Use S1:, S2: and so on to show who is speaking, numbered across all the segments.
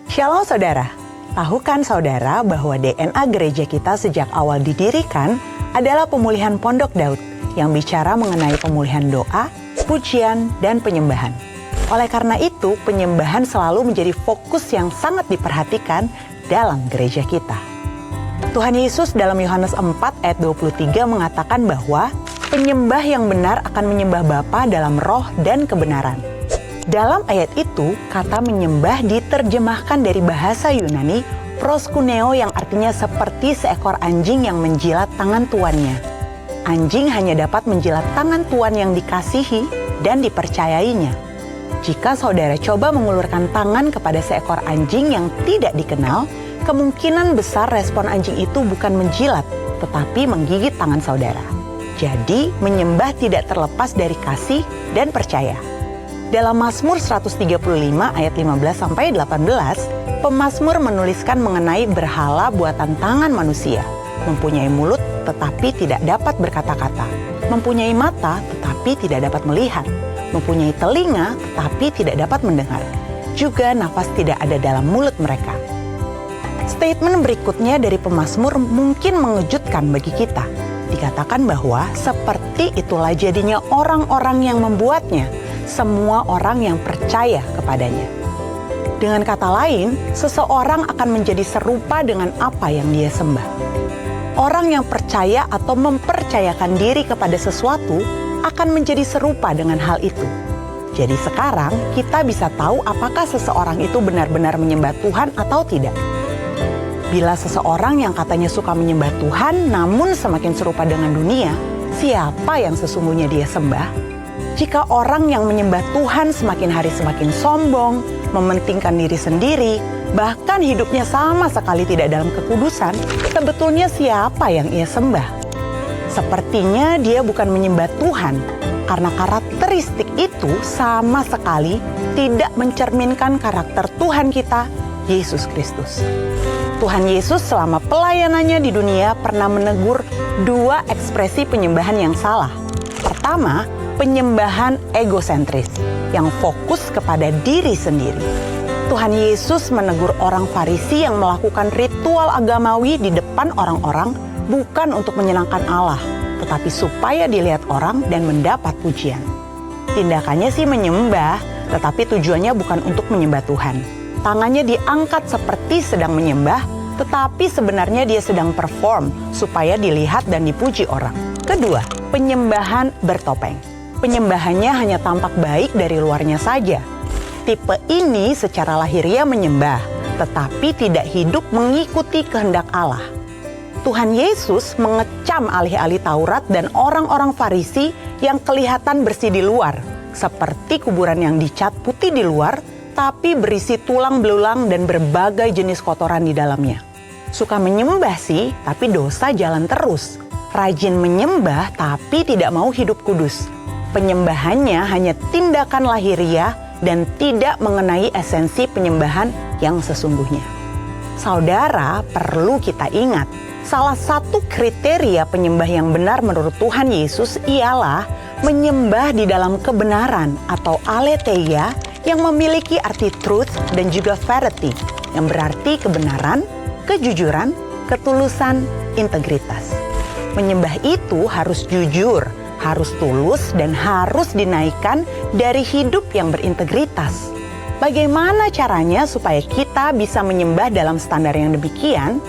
S1: Shalom saudara, tahukah saudara bahwa DNA gereja kita sejak awal didirikan adalah pemulihan Pondok Daud yang bicara mengenai pemulihan doa, pujian, dan penyembahan. Oleh karena itu, penyembahan selalu menjadi fokus yang sangat diperhatikan dalam gereja kita. Tuhan Yesus dalam Yohanes 4 ayat 23 mengatakan bahwa penyembah yang benar akan menyembah Bapa dalam roh dan kebenaran. Dalam ayat itu, kata menyembah diterjemahkan dari bahasa Yunani proskuneo yang artinya seperti seekor anjing yang menjilat tangan tuannya. Anjing hanya dapat menjilat tangan tuan yang dikasihi dan dipercayainya. Jika saudara coba mengulurkan tangan kepada seekor anjing yang tidak dikenal, kemungkinan besar respon anjing itu bukan menjilat, tetapi menggigit tangan saudara. Jadi, menyembah tidak terlepas dari kasih dan percaya. Dalam Mazmur 135 ayat 15-18, pemazmur menuliskan mengenai berhala buatan tangan manusia, mempunyai mulut tetapi tidak dapat berkata-kata, mempunyai mata tetapi tidak dapat melihat, mempunyai telinga tetapi tidak dapat mendengar, juga nafas tidak ada dalam mulut mereka. Statement berikutnya dari pemazmur mungkin mengejutkan bagi kita. Dikatakan bahwa seperti itulah jadinya orang-orang yang membuatnya, semua orang yang percaya kepadanya. Dengan kata lain, seseorang akan menjadi serupa dengan apa yang dia sembah. Orang yang percaya atau mempercayakan diri kepada sesuatu akan menjadi serupa dengan hal itu. Jadi sekarang kita bisa tahu apakah seseorang itu benar-benar menyembah Tuhan atau tidak. Bila seseorang yang katanya suka menyembah Tuhan namun semakin serupa dengan dunia, siapa yang sesungguhnya dia sembah? Jika orang yang menyembah Tuhan semakin hari semakin sombong, mementingkan diri sendiri, bahkan hidupnya sama sekali tidak dalam kekudusan, sebetulnya siapa yang ia sembah? Sepertinya dia bukan menyembah Tuhan, karena karakteristik itu sama sekali tidak mencerminkan karakter Tuhan kita, Yesus Kristus. Tuhan Yesus selama pelayanannya di dunia pernah menegur dua ekspresi penyembahan yang salah. Pertama, penyembahan egosentris yang fokus kepada diri sendiri. Tuhan Yesus menegur orang Farisi yang melakukan ritual agamawi di depan orang-orang bukan untuk menyenangkan Allah, tetapi supaya dilihat orang dan mendapat pujian. Tindakannya sih menyembah, tetapi tujuannya bukan untuk menyembah Tuhan. Tangannya diangkat seperti sedang menyembah, tetapi sebenarnya dia sedang perform supaya dilihat dan dipuji orang. Kedua, penyembahan bertopeng. Penyembahannya hanya tampak baik dari luarnya saja. Tipe ini secara lahiriah menyembah, tetapi tidak hidup mengikuti kehendak Allah. Tuhan Yesus mengecam ahli-ahli Taurat dan orang-orang Farisi yang kelihatan bersih di luar, seperti kuburan yang dicat putih di luar, tapi berisi tulang belulang dan berbagai jenis kotoran di dalamnya. Suka menyembah sih, tapi dosa jalan terus. Rajin menyembah, tapi tidak mau hidup kudus. Penyembahannya hanya tindakan lahiriah dan tidak mengenai esensi penyembahan yang sesungguhnya. Saudara, perlu kita ingat, salah satu kriteria penyembah yang benar menurut Tuhan Yesus ialah menyembah di dalam kebenaran atau aletheia yang memiliki arti truth dan juga verity, yang berarti kebenaran, kejujuran, ketulusan, integritas. Menyembah itu harus jujur, harus tulus, dan harus dinaikkan dari hidup yang berintegritas. Bagaimana caranya supaya kita bisa menyembah dalam standar yang demikian?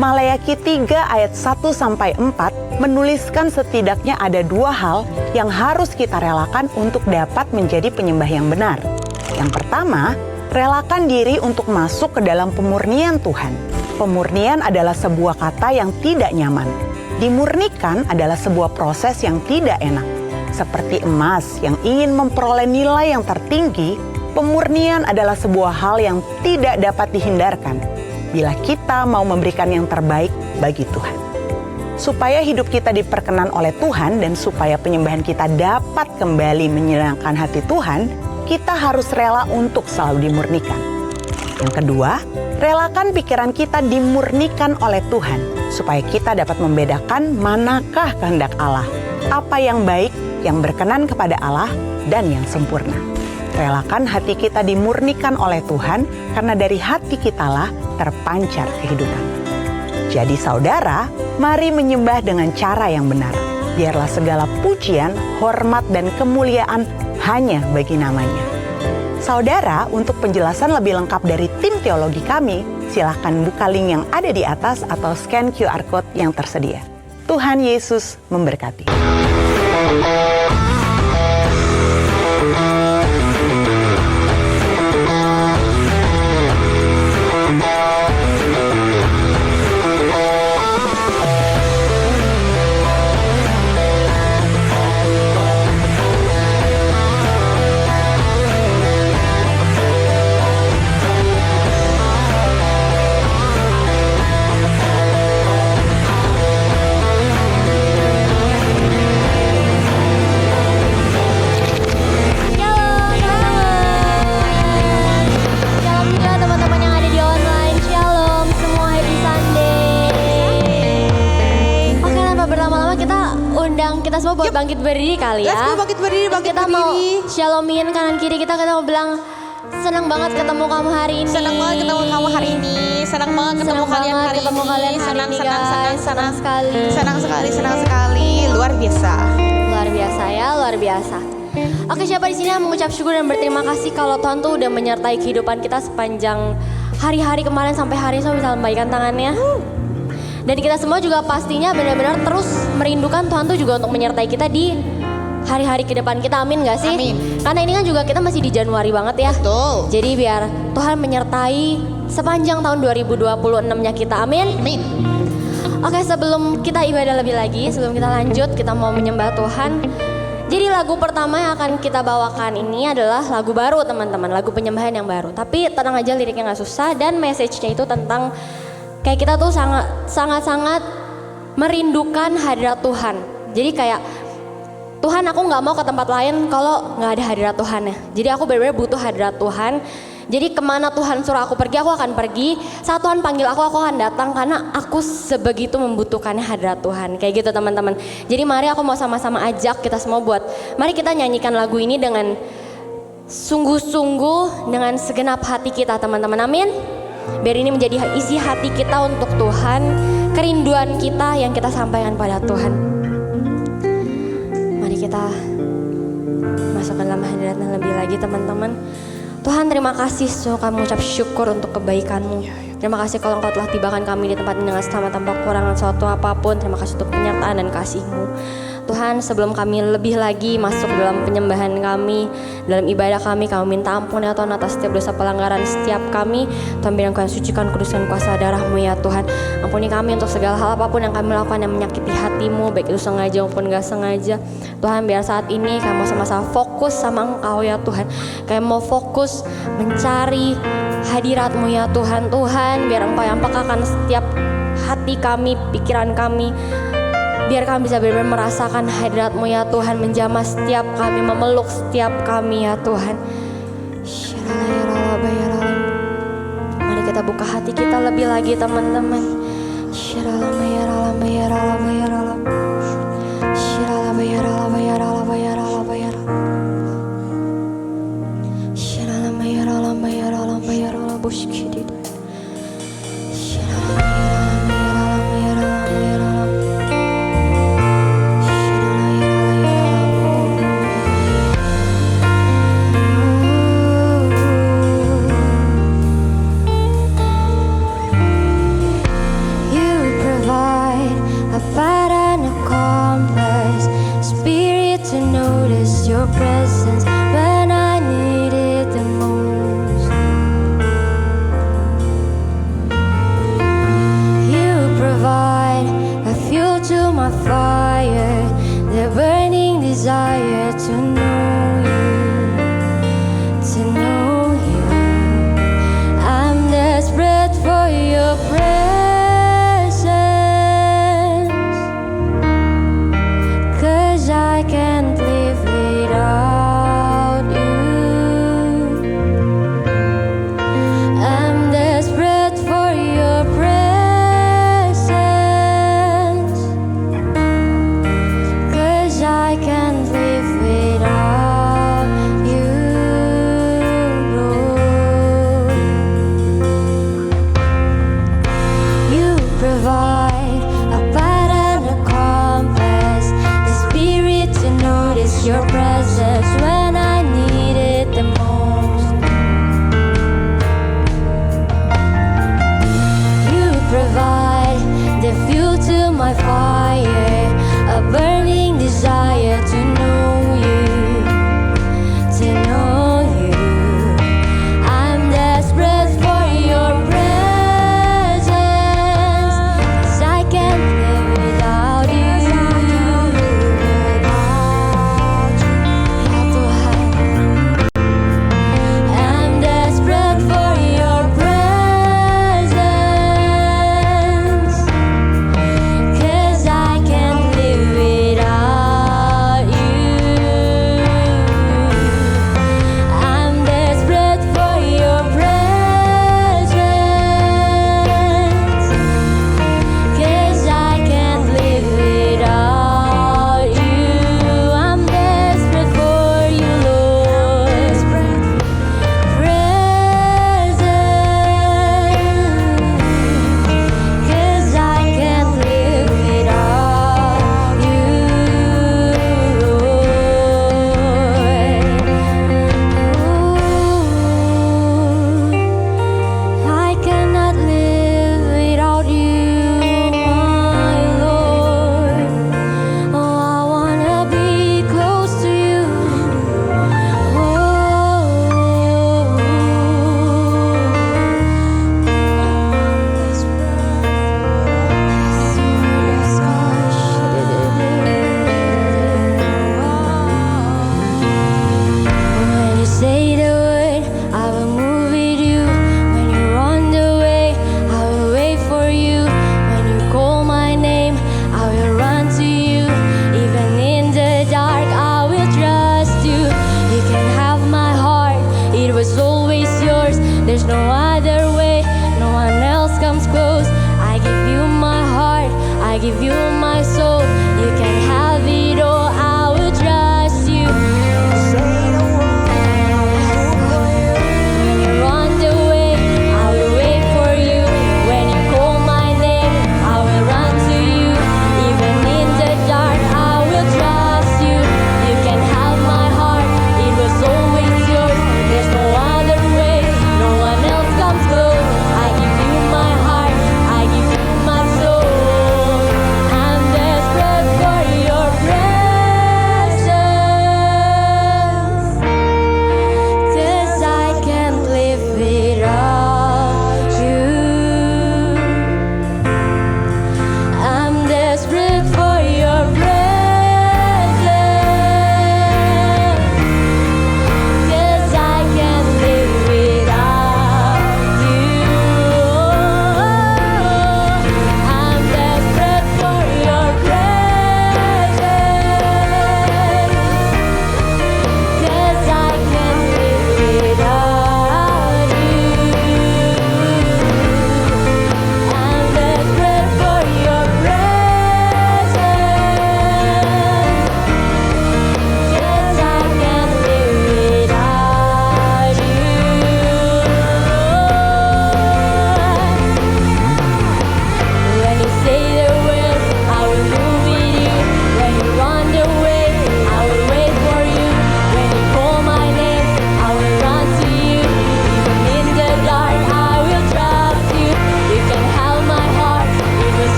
S1: Malayaki 3 ayat 1-4 menuliskan setidaknya ada dua hal yang harus kita relakan untuk dapat menjadi penyembah yang benar. Yang pertama, relakan diri untuk masuk ke dalam pemurnian Tuhan. Pemurnian adalah sebuah kata yang tidak nyaman. Dimurnikan adalah sebuah proses yang tidak enak. Seperti emas yang ingin memperoleh nilai yang tertinggi, pemurnian adalah sebuah hal yang tidak dapat dihindarkan bila kita mau memberikan yang terbaik bagi Tuhan. Supaya hidup kita diperkenan oleh Tuhan dan supaya penyembahan kita dapat kembali menyenangkan hati Tuhan, kita harus rela untuk selalu dimurnikan. Yang kedua, relakan pikiran kita dimurnikan oleh Tuhan, supaya kita dapat membedakan manakah kehendak Allah, apa yang baik, yang berkenan kepada Allah, dan yang sempurna. relakan hati kita dimurnikan oleh Tuhan, karena dari hati kitalah terpancar kehidupan. Jadi saudara, mari menyembah dengan cara yang benar. Biarlah segala pujian, hormat, dan kemuliaan hanya bagi namanya. Saudara, untuk penjelasan lebih lengkap dari tim teologi kami, silakan buka link yang ada di atas atau scan QR Code yang tersedia. Tuhan Yesus memberkati.
S2: Kita semua buat bangkit berdiri kali ya.
S3: Let's go bangkit berdiri.
S2: Kita mau shalomin kanan kiri kita mau bilang senang banget ketemu kamu hari ini.
S3: Senang banget ketemu kamu hari ini. Senang banget ketemu kalian hari ini. Senang sekali. Luar biasa
S2: ya, luar biasa. Oke, siapa di sini yang mengucap syukur dan berterima kasih kalau Tuhan tuh udah menyertai kehidupan kita sepanjang hari-hari kemarin sampai hari ini, so bisa lambaikan tangannya. Dan kita semua juga pastinya benar-benar terus merindukan Tuhan tuh juga untuk menyertai kita di hari-hari ke depan kita, amin gak sih?
S3: Amin.
S2: Karena ini kan juga kita masih di Januari banget ya.
S3: Betul.
S2: Jadi biar Tuhan menyertai sepanjang tahun 2026-nya kita, amin.
S3: Amin.
S2: Oke, sebelum kita ibadah lebih lagi, sebelum kita lanjut, kita mau menyembah Tuhan. Jadi lagu pertama yang akan kita bawakan ini adalah lagu baru teman-teman, lagu penyembahan yang baru. Tapi tenang aja, liriknya gak susah dan message-nya itu tentang kayak kita tuh sangat merindukan hadirat Tuhan. Jadi kayak Tuhan, aku nggak mau ke tempat lain kalau nggak ada hadirat Tuhan ya. Jadi aku benar-benar butuh hadirat Tuhan. Jadi kemana Tuhan suruh aku pergi, aku akan pergi. Saat Tuhan panggil aku akan datang karena aku sebegitu membutuhkannya hadirat Tuhan. Kayak gitu teman-teman. Jadi mari aku mau sama-sama ajak kita semua buat, mari kita nyanyikan lagu ini dengan sungguh-sungguh, dengan segenap hati kita teman-teman, amin. Biar ini menjadi isi hati kita untuk Tuhan, kerinduan kita yang kita sampaikan pada Tuhan. Mari kita masuk ke dalam hadirat lebih lagi teman-teman. Tuhan, terima kasih, kami mengucap syukur untuk kebaikan-Mu. Terima kasih kalau Engkau telah tibakan kami di tempat ini dengan selamat tanpa kekurangan suatu apapun. Terima kasih untuk penyertaan dan kasih-Mu. Tuhan, sebelum kami lebih lagi masuk dalam penyembahan kami, dalam ibadah kami minta ampun ya Tuhan atas setiap dosa pelanggaran setiap kami. Tuhan, biar Engkau yang sucikan, kuduskan kuasa darah-Mu ya Tuhan. Ampuni kami untuk segala hal apapun yang kami lakukan yang menyakiti hati-Mu, baik itu sengaja maupun gak sengaja. Tuhan, biar saat ini kami mau sama-sama fokus sama Engkau ya Tuhan. Kami mau fokus mencari hadirat-Mu ya Tuhan. Tuhan, biar Engkau yang pekakan setiap hati kami, pikiran kami. Biar kami bisa benar-benar merasakan hadirat-Mu ya Tuhan, menjamah setiap kami, memeluk setiap kami ya Tuhan. Mari kita buka hati kita lebih lagi teman-teman. I can't live without your presence when I need it the most. You provide the fuel to my fire, a burning desire to know you, to know you. I'm desperate for your presence, 'cause I can't live without you. Ya Tuhan, I'm desperate for your presence, 'cause I can't live without you. I'm desperate for your presence, 'cause I can't live without you. I'm desperate for you, Lord. Presence, 'cause I can't live without you, Lord. I cannot live without you, my Lord. Oh, I wanna be close to you. When you say the word, I will move with you. When you're on the way, I will wait for you. When you call my name, I will run to you. Even in the dark, I will trust you. You can have my heart, it was always yours. There's no other way, no one else comes close. I give you my heart, I give you my soul. You can have it all, I will trust you. When you're on the way, I will wait for you. When you call my name, I will run to you. Even in the dark, I will trust you. You can have my heart, it was always yours. There's no other way, no one else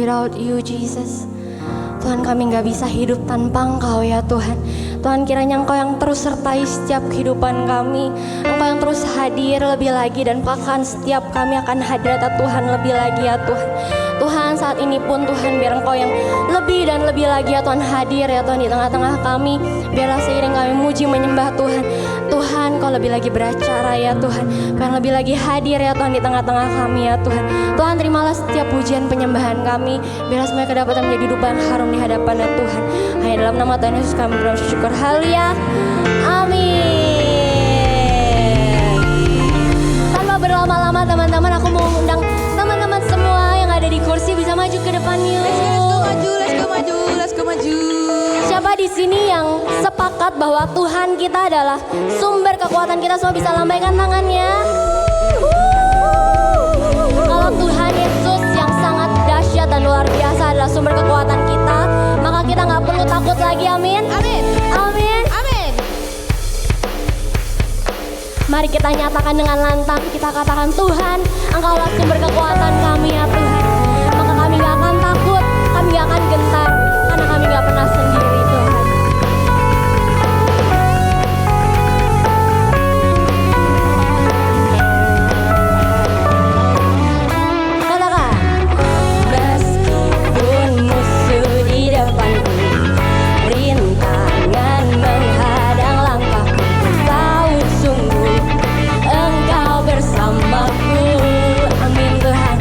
S2: without you, Jesus. Tuhan, kami gak bisa hidup tanpa Engkau ya Tuhan. Tuhan, kiranya Engkau yang terus sertai setiap kehidupan kami. Engkau yang terus hadir lebih lagi, dan bahkan setiap kami akan hadirat Tuhan lebih lagi ya Tuhan. Tuhan, saat ini pun Tuhan, biar Engkau yang lebih dan lebih lagi ya Tuhan hadir ya Tuhan di tengah-tengah kami. Biarlah seiring kami muji menyembah Tuhan, Tuhan Kau lebih lagi beracara ya Tuhan. Kau yang lebih lagi hadir ya Tuhan di tengah-tengah kami ya Tuhan. Tuhan, terimalah setiap pujian penyembahan kami. Biarlah semuanya kedapatan menjadi dupan harum di hadapan ya Tuhan. Hanya dalam nama Tuhan Yesus kami bersyukur. Haleluya. Amin. Tanpa berlama-lama teman-teman, aku mau undang teman-teman semua yang ada di kursi bisa maju ke depan yuk.
S3: Let's go maju.
S2: Siapa di sini yang sepakat bahwa Tuhan kita adalah sumber kekuatan kita? Semua bisa lambaikan tangannya. Kalau Tuhan Yesus yang sangat dahsyat dan luar biasa adalah sumber kekuatan kita, maka kita nggak perlu takut lagi. Amin.
S3: Amin.
S2: Amin.
S3: Amin.
S2: Mari kita nyatakan dengan lantang, kita katakan, Tuhan, Engkaulah sumber kekuatan kami ya Tuhan. Maka kami gak akan takut, kami gak akan gentar, karena kami gak pernah sendiri Tuhan. Katakan, meskipun musuh di depanku, rintangan menghadang langkahku, tahu sungguh Engkau bersamaku. Amin Tuhan.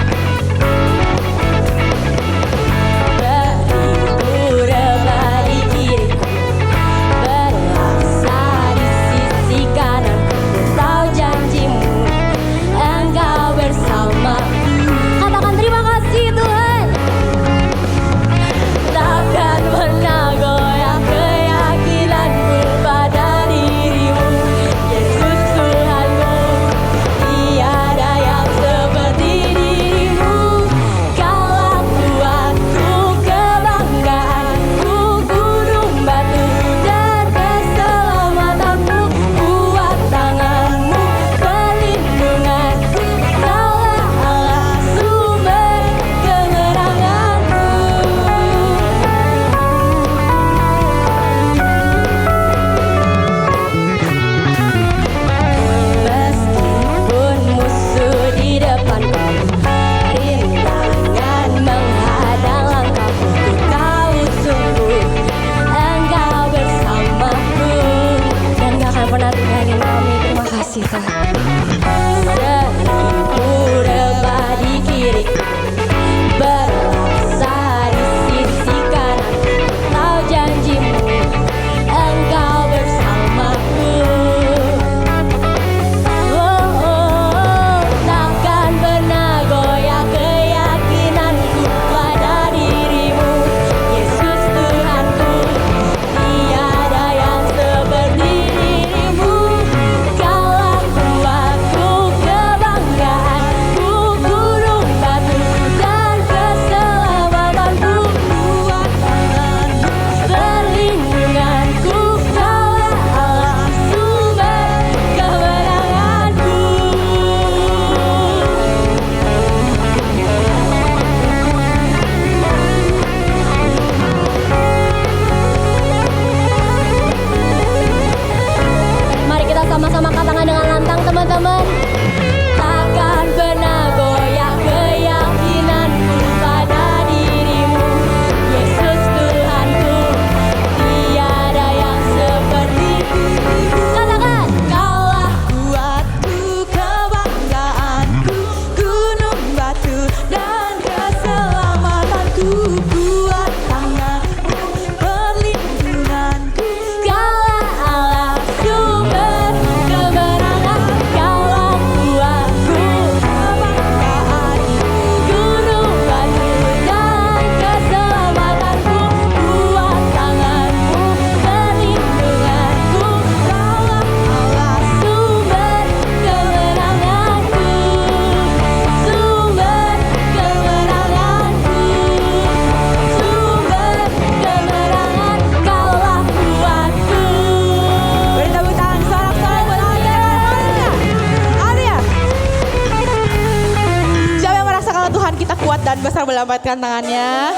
S3: boleh lambaikan tangannya.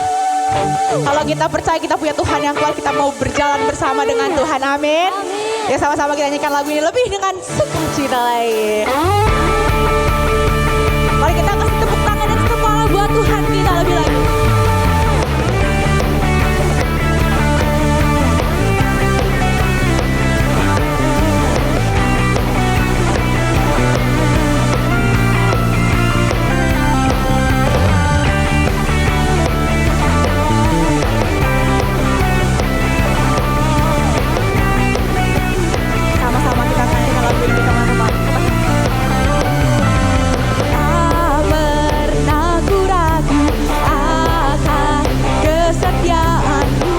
S3: Kalau kita percaya kita punya Tuhan yang kuat, kita mau berjalan bersama dengan Tuhan. Amin. Ya sama-sama kita nyanyikan lagu ini lebih dengan sukacita lagi. Mari kita kasih tepuk tangan dan kepala buat Tuhan kita lebih lagi. Sama-sama kita nyanyikan lagu ini teman-teman. Tak pernah ku ragu akan kesetiaanmu,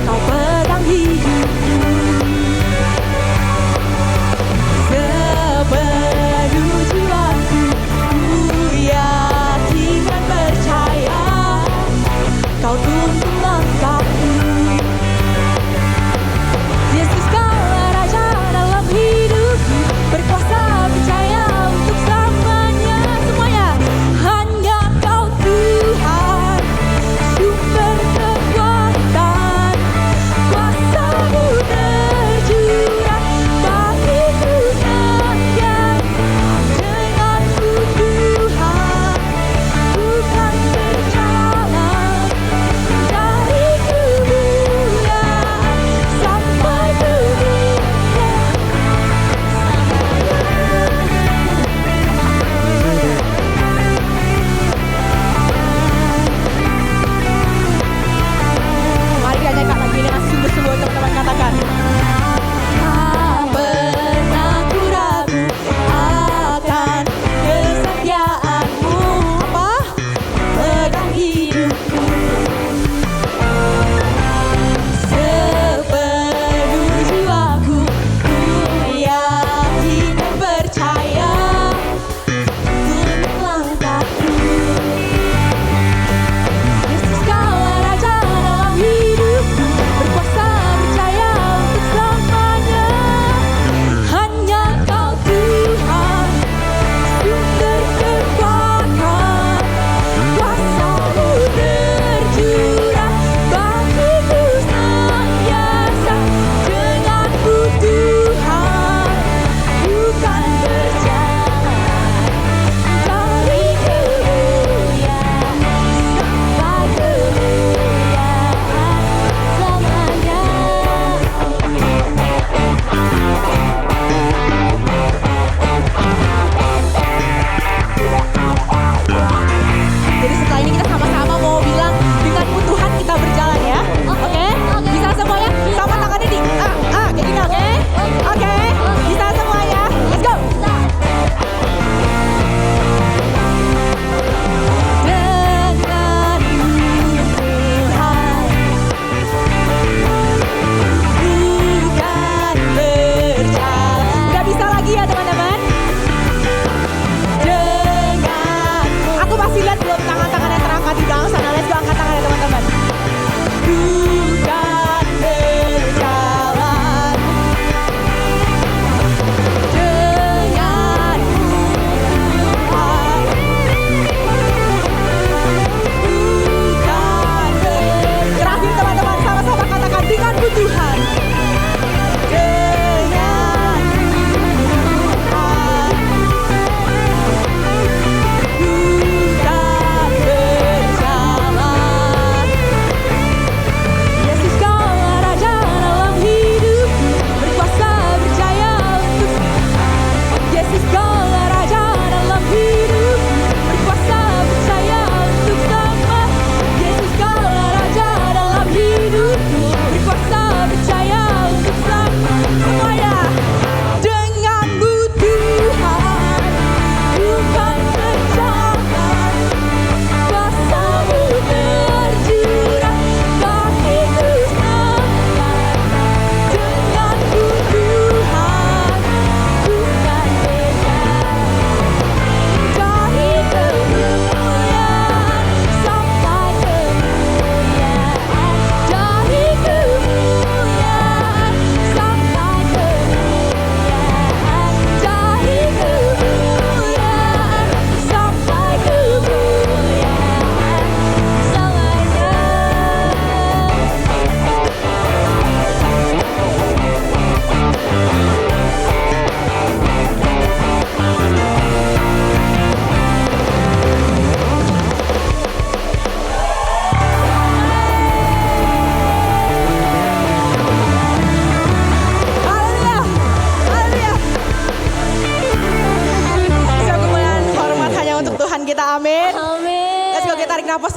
S3: kau pegang hidupku. Sepenuh jiwaku ku yakin dan percaya, kau tuntun langkahku. Yesus kaulah Raja dalam hidupku, berkuasa percaya untuk selamanya. Semuanya, hanya Kau Tuhan, sumber kekuatan, kuasa-Mu tercurah bagiku setia. Denganmu Tuhan, ku kan berjalan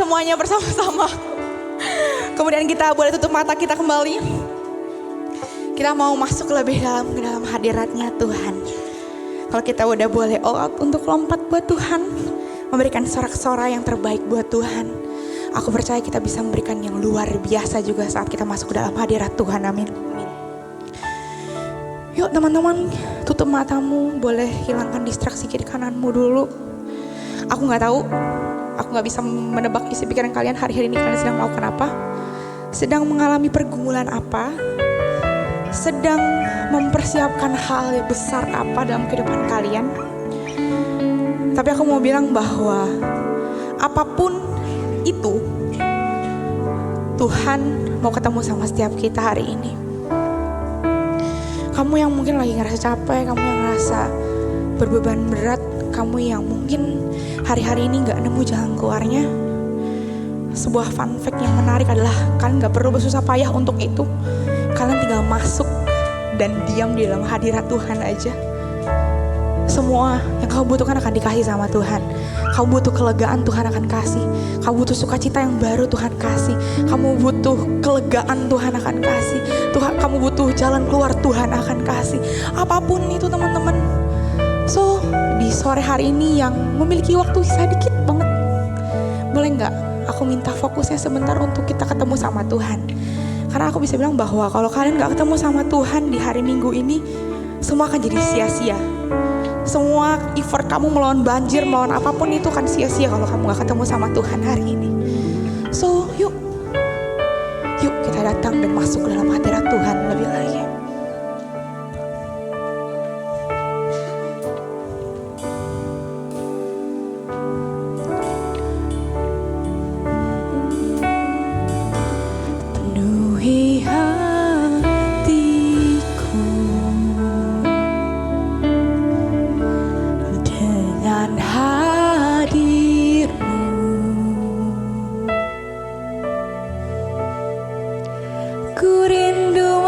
S3: semuanya bersama-sama. Kemudian kita boleh tutup mata kita kembali. Kita mau masuk lebih dalam ke dalam hadiratnya Tuhan. Kalau kita udah boleh all out untuk lompat buat Tuhan, memberikan sorak-sorai yang terbaik buat Tuhan, aku percaya kita bisa memberikan yang luar biasa juga saat kita masuk ke dalam hadirat Tuhan. Amin. Yuk teman-teman, tutup matamu, boleh hilangkan distraksi kiri kananmu dulu. Aku gak tahu, aku gak bisa menebak isi pikiran kalian hari-hari ini kalian sedang melakukan apa, sedang mengalami pergumulan apa, sedang mempersiapkan hal yang besar apa dalam kehidupan kalian. Tapi aku mau bilang bahwa apapun itu, Tuhan mau ketemu sama setiap kita hari ini. Kamu yang mungkin lagi ngerasa capek, kamu yang ngerasa berbeban berat, kamu yang mungkin hari-hari ini gak nemu jalan keluarnya. Sebuah fun fact yang menarik adalah kalian gak perlu bersusah payah untuk itu. Kalian tinggal masuk dan diam di dalam hadirat Tuhan aja. Semua yang kamu butuhkan akan dikasih sama Tuhan. Kamu butuh kelegaan, Tuhan akan kasih. Kamu butuh sukacita yang baru, Tuhan kasih. Kamu butuh kelegaan, Tuhan akan kasih. Kamu butuh jalan keluar, Tuhan akan kasih. Apapun itu teman-teman. So, di sore hari ini yang memiliki waktu sisa dikit banget, boleh gak aku minta fokusnya sebentar untuk kita ketemu sama Tuhan. Karena aku bisa bilang bahwa kalau kalian gak ketemu sama Tuhan di hari Minggu ini, semua akan jadi sia-sia. Semua effort kamu melawan banjir, melawan apapun itu akan sia-sia kalau kamu gak ketemu sama Tuhan hari ini. So, yuk kita datang dan masuk ke dalam hadirat Tuhan lebih lagi. Penuhi hatiku dengan hadir-Mu. Ku rindu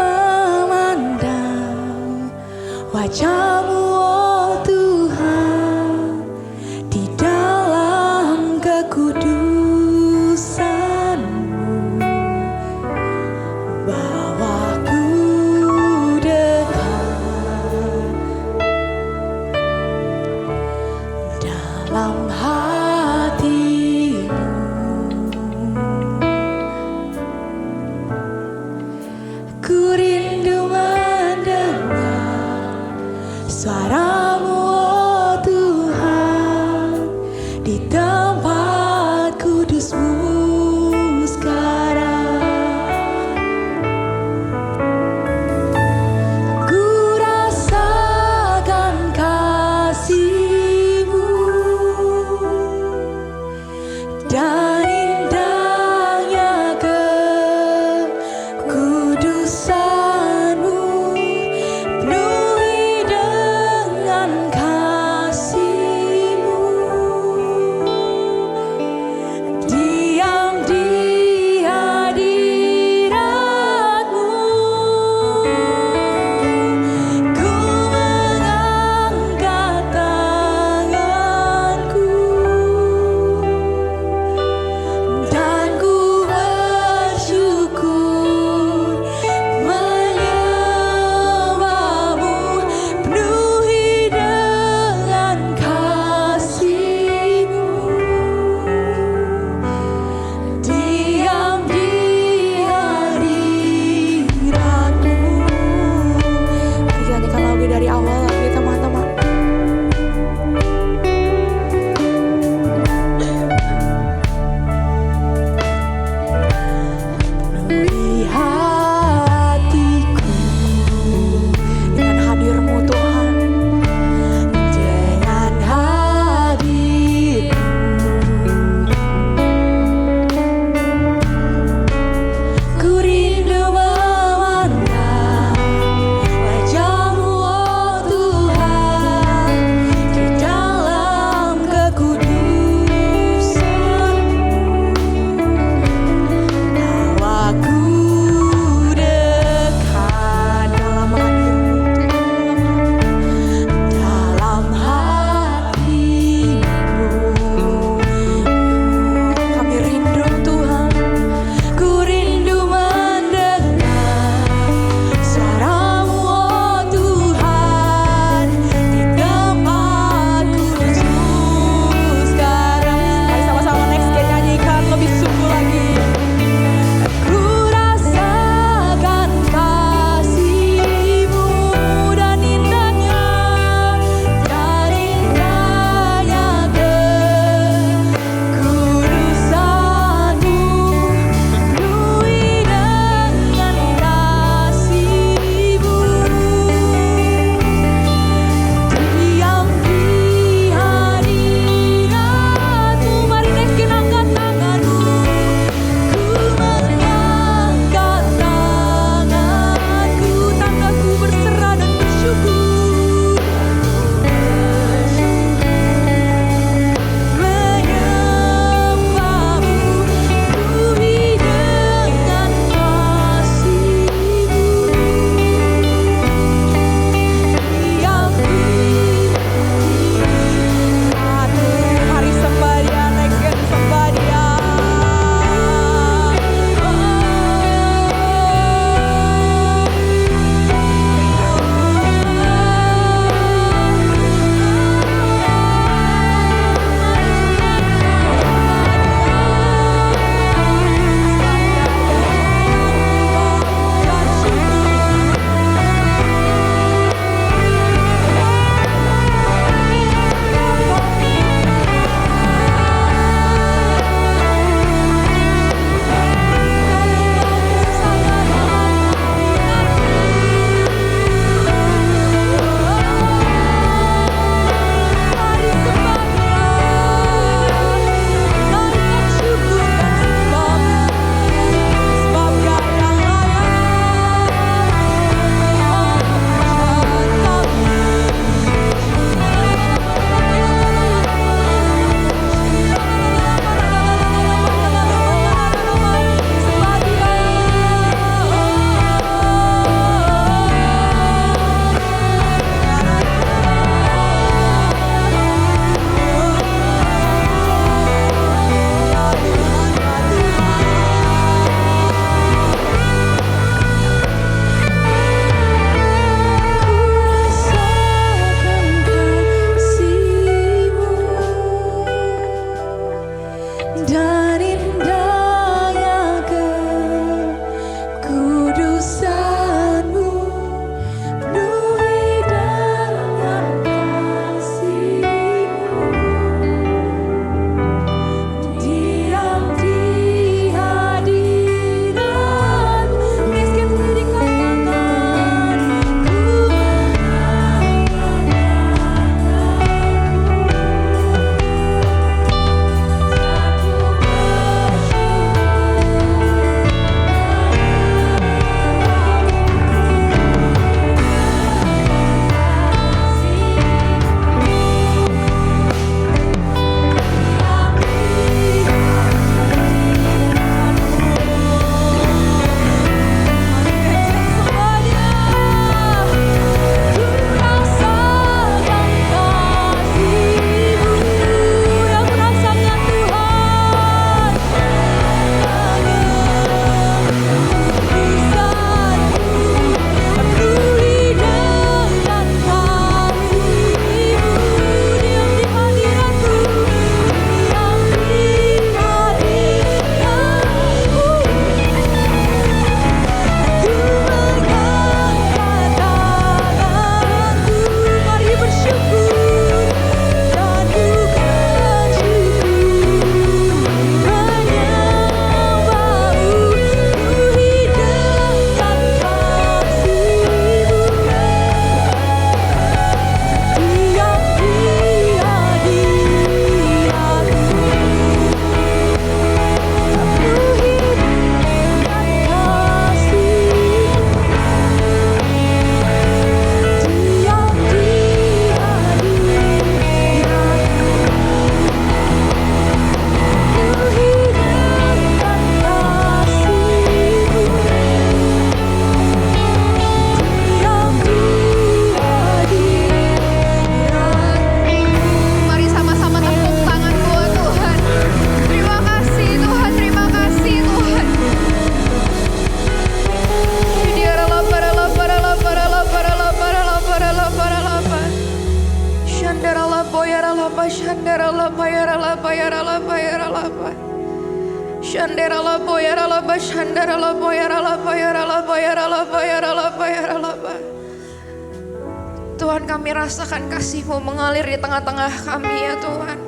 S3: Tuhan, kami rasakan kasih-Mu mengalir di tengah-tengah kami ya Tuhan.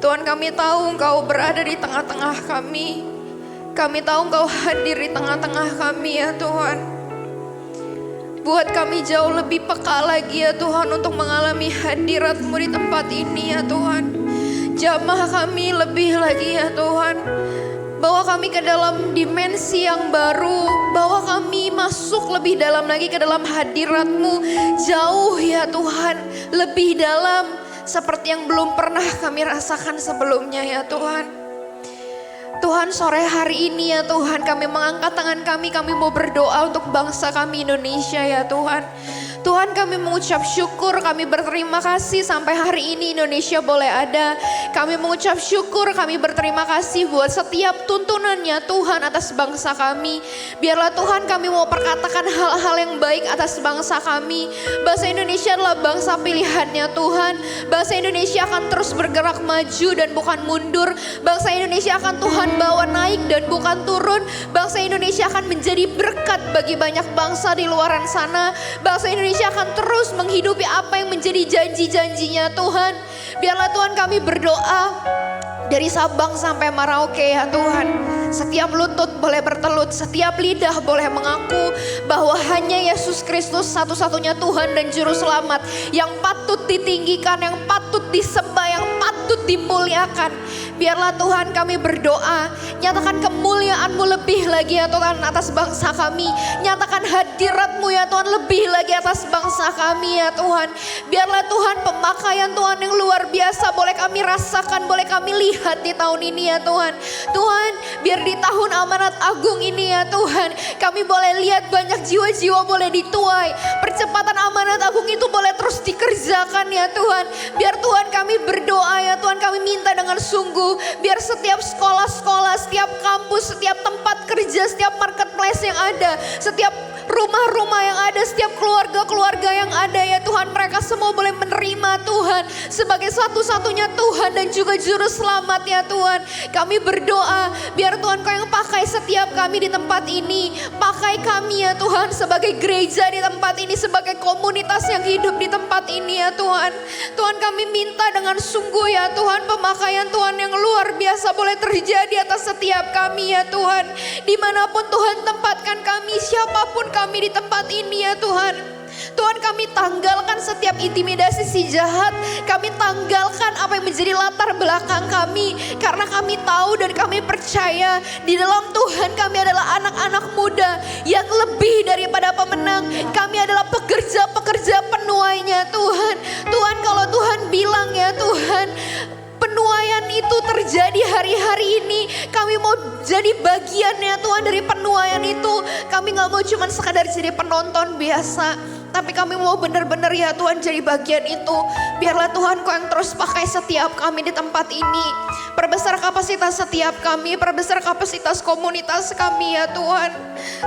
S3: Tuhan, kami tahu Engkau berada di tengah-tengah kami. Kami tahu Engkau hadir di tengah-tengah kami ya Tuhan. Buat kami jauh lebih peka lagi ya Tuhan untuk mengalami hadirat-Mu di tempat ini ya Tuhan. Jamah kami lebih lagi ya Tuhan. Bawa kami ke dalam dimensi yang baru. Bawa kami masuk lebih dalam lagi ke dalam hadirat-Mu. Jauh ya Tuhan, lebih dalam. Seperti yang belum pernah kami rasakan sebelumnya ya Tuhan. Tuhan, sore hari ini ya Tuhan, kami mengangkat tangan kami mau berdoa untuk bangsa kami Indonesia ya Tuhan. Tuhan, kami mengucap syukur, kami berterima kasih sampai hari ini Indonesia boleh ada. Kami mengucap syukur, kami berterima kasih buat setiap tuntunannya Tuhan atas bangsa kami. Biarlah Tuhan kami mau perkatakan hal-hal yang baik atas bangsa kami. Bangsa Indonesia adalah bangsa pilihannya Tuhan. Bangsa Indonesia akan terus bergerak maju dan bukan mundur. Bangsa Indonesia akan Tuhan bawa naik dan bukan turun. Bangsa Indonesia akan menjadi berkat bagi banyak bangsa di luaran sana. Bangsa Indonesia akan terus menghidupi apa yang menjadi janji-janjinya Tuhan. Biarlah Tuhan kami berdoa dari Sabang sampai Merauke ya Tuhan. Setiap lutut boleh bertelut, setiap lidah boleh mengaku bahwa hanya Yesus Kristus satu-satunya Tuhan dan Juru Selamat yang patut ditinggikan, yang patut disembah, yang patut dimuliakan. Biarlah Tuhan kami berdoa, nyatakan kemuliaan-Mu lebih lagi ya Tuhan atas bangsa kami. Nyatakan hadirat-Mu ya Tuhan lebih lagi atas bangsa kami ya Tuhan. Biarlah Tuhan pemakaian Tuhan yang luar biasa boleh kami rasakan, boleh kami lihat di tahun ini ya Tuhan. Tuhan, biar di tahun amanat agung ini ya Tuhan, kami boleh lihat banyak jiwa-jiwa boleh dituai. Percepatan amanat agung itu boleh terus dikerjakan ya Tuhan. Biar Tuhan kami berdoa ya Tuhan, kami minta dengan sungguh. Biar setiap sekolah-sekolah, setiap kampus, setiap tempat kerja, setiap marketplace yang ada, setiap rumah-rumah yang ada, setiap keluarga-keluarga yang ada ya Tuhan, mereka semua boleh menerima Tuhan sebagai satu-satunya Tuhan dan juga Juru Selamat ya Tuhan. Kami berdoa biar Tuhan Kau yang pakai setiap kami di tempat ini. Pakai kami ya Tuhan sebagai gereja di tempat ini, sebagai komunitas yang hidup di tempat ini ya Tuhan. Tuhan, kami minta dengan sungguh ya Tuhan, pemakaian Tuhan yang luar biasa boleh terjadi atas setiap kami ya Tuhan. Dimanapun Tuhan tempatkan kami, siapapun kami di tempat ini ya Tuhan. Tuhan, kami tanggalkan setiap intimidasi si jahat. Kami tanggalkan apa yang menjadi latar belakang kami. Karena kami tahu dan kami percaya di dalam Tuhan kami adalah anak-anak muda yang lebih daripada pemenang. Kami adalah pekerja-pekerja penuainya Tuhan. Tuhan, kalau Tuhan bilang ya Tuhan, penuaian itu terjadi hari-hari ini. Kami mau jadi bagian ya Tuhan dari penuaian itu. Kami gak mau cuma sekadar jadi penonton biasa, tapi kami mau benar-benar ya Tuhan jadi bagian itu. Biarlah Tuhan Kau yang terus pakai setiap kami di tempat ini. Perbesar kapasitas setiap kami, perbesar kapasitas komunitas kami ya Tuhan.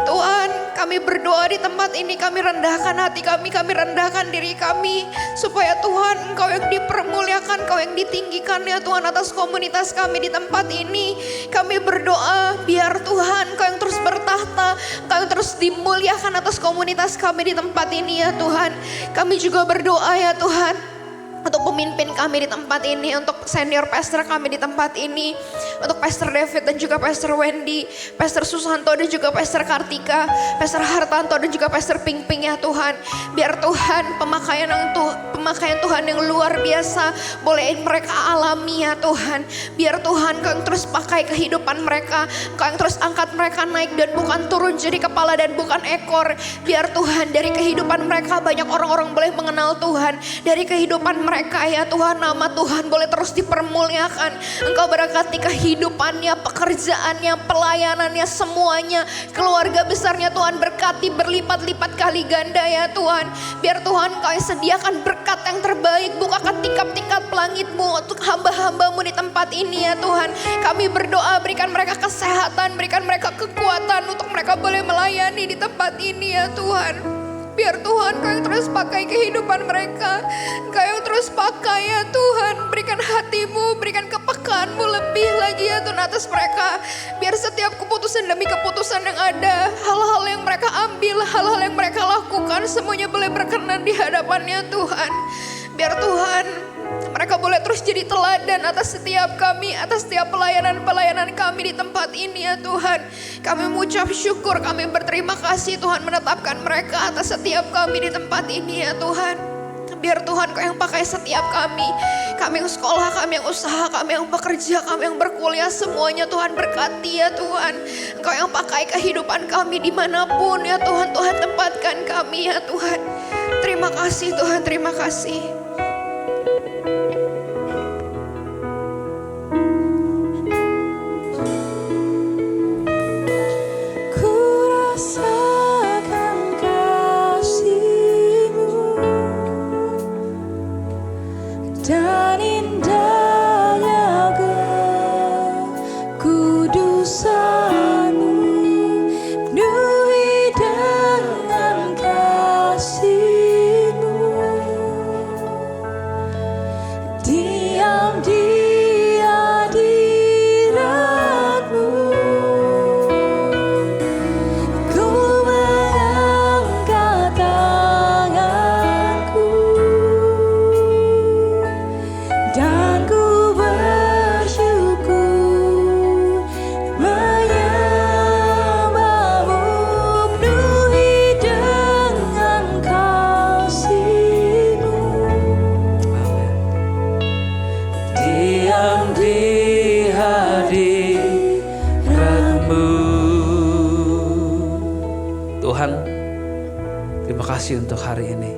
S3: Tuhan, kami berdoa di tempat ini, kami rendahkan hati kami rendahkan diri kami. Supaya Tuhan Engkau yang dipermuliakan, Kau yang ditinggikan ya Tuhan atas komunitas kami di tempat ini. Kami berdoa biar Tuhan Kau yang terus bertahta, Kau yang terus dimuliakan atas komunitas kami di tempat ini ya Tuhan. Kami juga berdoa ya Tuhan untuk pemimpin kami di tempat ini, untuk senior pastor kami di tempat ini, untuk Pastor David dan juga Pastor Wendy, Pastor Susanto dan juga Pastor Kartika, Pastor Hartanto dan juga Pastor Pingping ya Tuhan. Biar Tuhan pemakaian Tuhan yang luar biasa boleh mereka alami ya Tuhan. Biar Tuhan Kau yang terus pakai kehidupan mereka, Kau yang terus angkat mereka naik dan bukan turun jadi kepala dan bukan ekor. Biar Tuhan dari kehidupan mereka banyak orang-orang boleh mengenal Tuhan. Dari kehidupan mereka ya Tuhan, nama Tuhan boleh terus dipermuliakan. Engkau berkati kehidupannya, pekerjaannya, pelayanannya, semuanya. Keluarga besarnya Tuhan berkati berlipat-lipat kali ganda ya Tuhan. Biar Tuhan Kau sediakan berkat yang terbaik. Bukakan tingkap-tingkap langit-Mu untuk hamba-hamba-Mu di tempat ini ya Tuhan. Kami berdoa berikan mereka kesehatan, berikan mereka kekuatan untuk mereka boleh melayani di tempat ini ya Tuhan.
S4: Biar Tuhan Kau yang terus pakai kehidupan mereka. Kau yang terus pakai ya Tuhan. Berikan hati-Mu, berikan kepekaan-Mu lebih lagi ya Tuhan atas mereka. Biar setiap keputusan demi keputusan yang ada, hal-hal yang mereka ambil, hal-hal yang mereka lakukan, semuanya boleh berkenan di hadapan-Nya Tuhan. Biar Tuhan, mereka boleh terus jadi teladan atas setiap kami, atas setiap pelayanan-pelayanan kami di tempat ini ya Tuhan. Kami mengucap syukur, kami berterima kasih Tuhan menetapkan mereka atas setiap kami di tempat ini ya Tuhan. Biar Tuhan Kau yang pakai setiap kami yang sekolah, kami yang usaha, kami yang bekerja, kami yang berkuliah, semuanya Tuhan berkati ya Tuhan. Engkau yang pakai kehidupan kami dimanapun ya Tuhan, Tuhan tempatkan kami ya Tuhan. Terima kasih Tuhan, terima kasih.
S3: Dan indahnya kekudusan-Mu, penuhi dengan kasih-Mu. Diam di hadirat-Mu, ku mengangkat tanganku dan ku bersyukur menyembah-Mu, penuhi dengan kasih-Mu.
S5: Diam di hadirat-Mu. Tuhan, terima kasih untuk hari ini.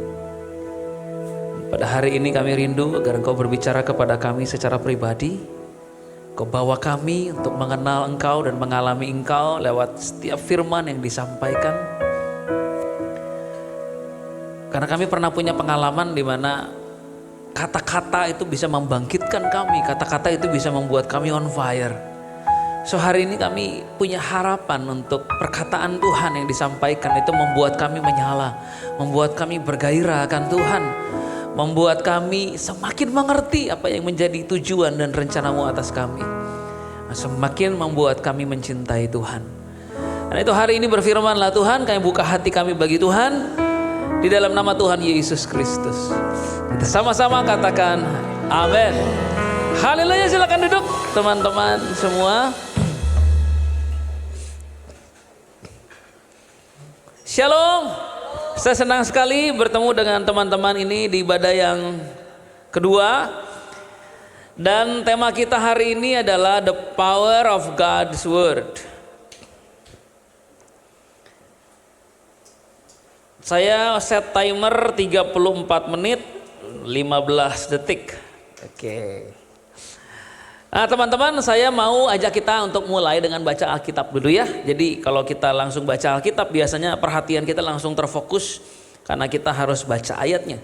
S5: Pada hari ini kami rindu agar Engkau berbicara kepada kami secara pribadi. Engkau bawa kami untuk mengenal Engkau dan mengalami Engkau lewat setiap firman yang disampaikan. Karena kami pernah punya pengalaman di mana kata-kata itu bisa membangkitkan kami, kata-kata itu bisa membuat kami on fire. So hari ini kami punya harapan untuk perkataan Tuhan yang disampaikan itu membuat kami menyala, membuat kami bergairah akan Tuhan, membuat kami semakin mengerti apa yang menjadi tujuan dan rencana-Mu atas kami. Semakin membuat kami mencintai Tuhan. Karena itu hari ini berfirmanlah Tuhan, kami buka hati kami bagi Tuhan. Di dalam nama Tuhan Yesus Kristus. Kita sama-sama katakan amin. Haleluya, silakan duduk teman-teman semua. Shalom. Saya senang sekali bertemu dengan teman-teman ini di ibadah yang kedua. Dan tema kita hari ini adalah The Power of God's Word. Saya set timer 34 menit 15 detik. Oke. Nah teman-teman, saya mau ajak kita untuk mulai dengan baca Alkitab dulu ya. Jadi kalau kita langsung baca Alkitab biasanya perhatian kita langsung terfokus karena kita harus baca ayatnya.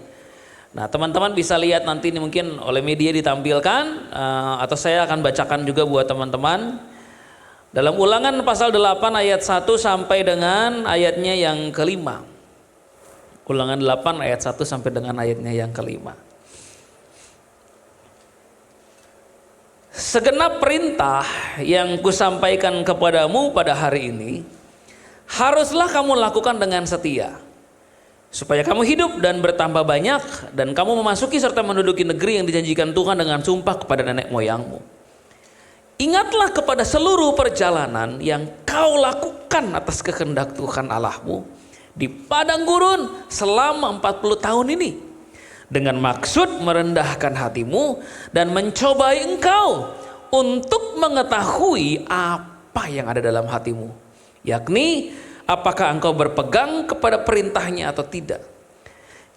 S5: Nah teman-teman bisa lihat nanti ini mungkin oleh media ditampilkan atau saya akan bacakan juga buat teman-teman. Dalam Ulangan pasal 8 ayat 1 sampai dengan ayatnya yang kelima. Ulangan 8 ayat 1 sampai dengan ayatnya yang kelima. Segenap perintah yang kusampaikan kepadamu pada hari ini, haruslah kamu lakukan dengan setia, supaya kamu hidup dan bertambah banyak, dan kamu memasuki serta menduduki negeri yang dijanjikan Tuhan dengan sumpah kepada nenek moyangmu. Ingatlah kepada seluruh perjalanan yang kau lakukan atas kehendak Tuhan Allahmu di padang gurun selama 40 tahun ini, dengan maksud merendahkan hatimu dan mencobai engkau untuk mengetahui apa yang ada dalam hatimu, yakni apakah engkau berpegang kepada perintahnya atau tidak.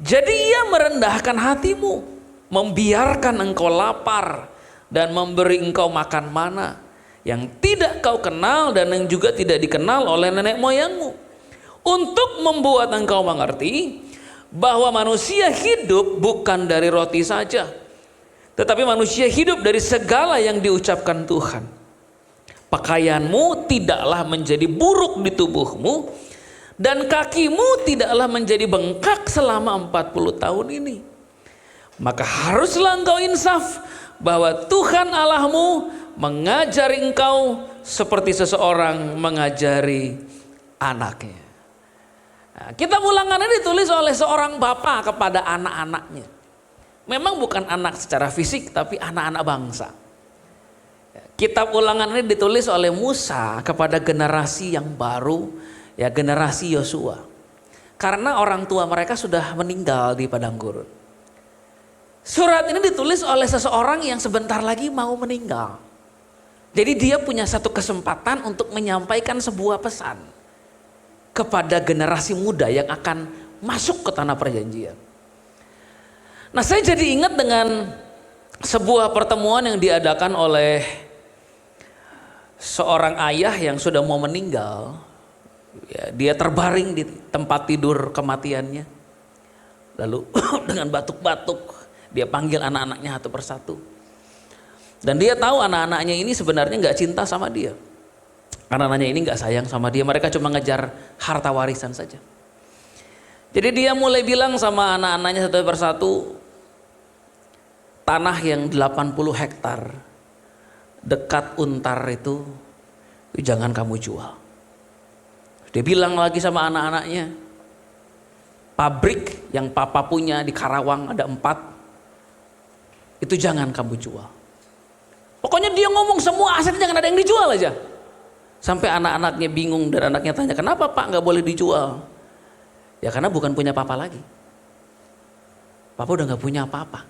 S5: Jadi ia merendahkan hatimu, membiarkan engkau lapar dan memberi engkau makan mana yang tidak kau kenal dan yang juga tidak dikenal oleh nenek moyangmu, untuk membuat engkau mengerti bahwa manusia hidup bukan dari roti saja, tetapi manusia hidup dari segala yang diucapkan Tuhan. Pakaianmu tidaklah menjadi buruk di tubuhmu, dan kakimu tidaklah menjadi bengkak selama 40 tahun ini. Maka haruslah engkau insaf bahwa Tuhan Allahmu mengajari engkau seperti seseorang mengajari anaknya. Nah, kitab Ulangan ini ditulis oleh seorang bapak kepada anak-anaknya. Memang bukan anak secara fisik, tapi anak-anak bangsa. Kitab Ulangan ini ditulis oleh Musa kepada generasi yang baru, ya generasi Yosua. Karena orang tua mereka sudah meninggal di padang gurun. Surat ini ditulis oleh seseorang yang sebentar lagi mau meninggal. Jadi dia punya satu kesempatan untuk menyampaikan sebuah pesan kepada generasi muda yang akan masuk ke tanah perjanjian. Nah, saya jadi ingat dengan sebuah pertemuan yang diadakan oleh seorang ayah yang sudah mau meninggal. Ya, dia terbaring di tempat tidur kematiannya. Lalu dengan batuk-batuk dia panggil anak-anaknya satu persatu. Dan dia tahu anak-anaknya ini sebenarnya nggak cinta sama dia. Anak-anaknya ini nggak sayang sama dia. Mereka cuma ngejar harta warisan saja. Jadi dia mulai bilang sama anak-anaknya satu persatu, tanah yang 80 hektar dekat Untar itu jangan kamu jual. Dia bilang lagi sama anak-anaknya, pabrik yang papa punya di Karawang ada 4, itu jangan kamu jual. Pokoknya dia ngomong semua aset jangan ada yang dijual aja. Sampai anak-anaknya bingung dan anaknya tanya, kenapa pak nggak boleh dijual? Ya karena bukan punya papa lagi. Papa udah nggak punya apa-apa.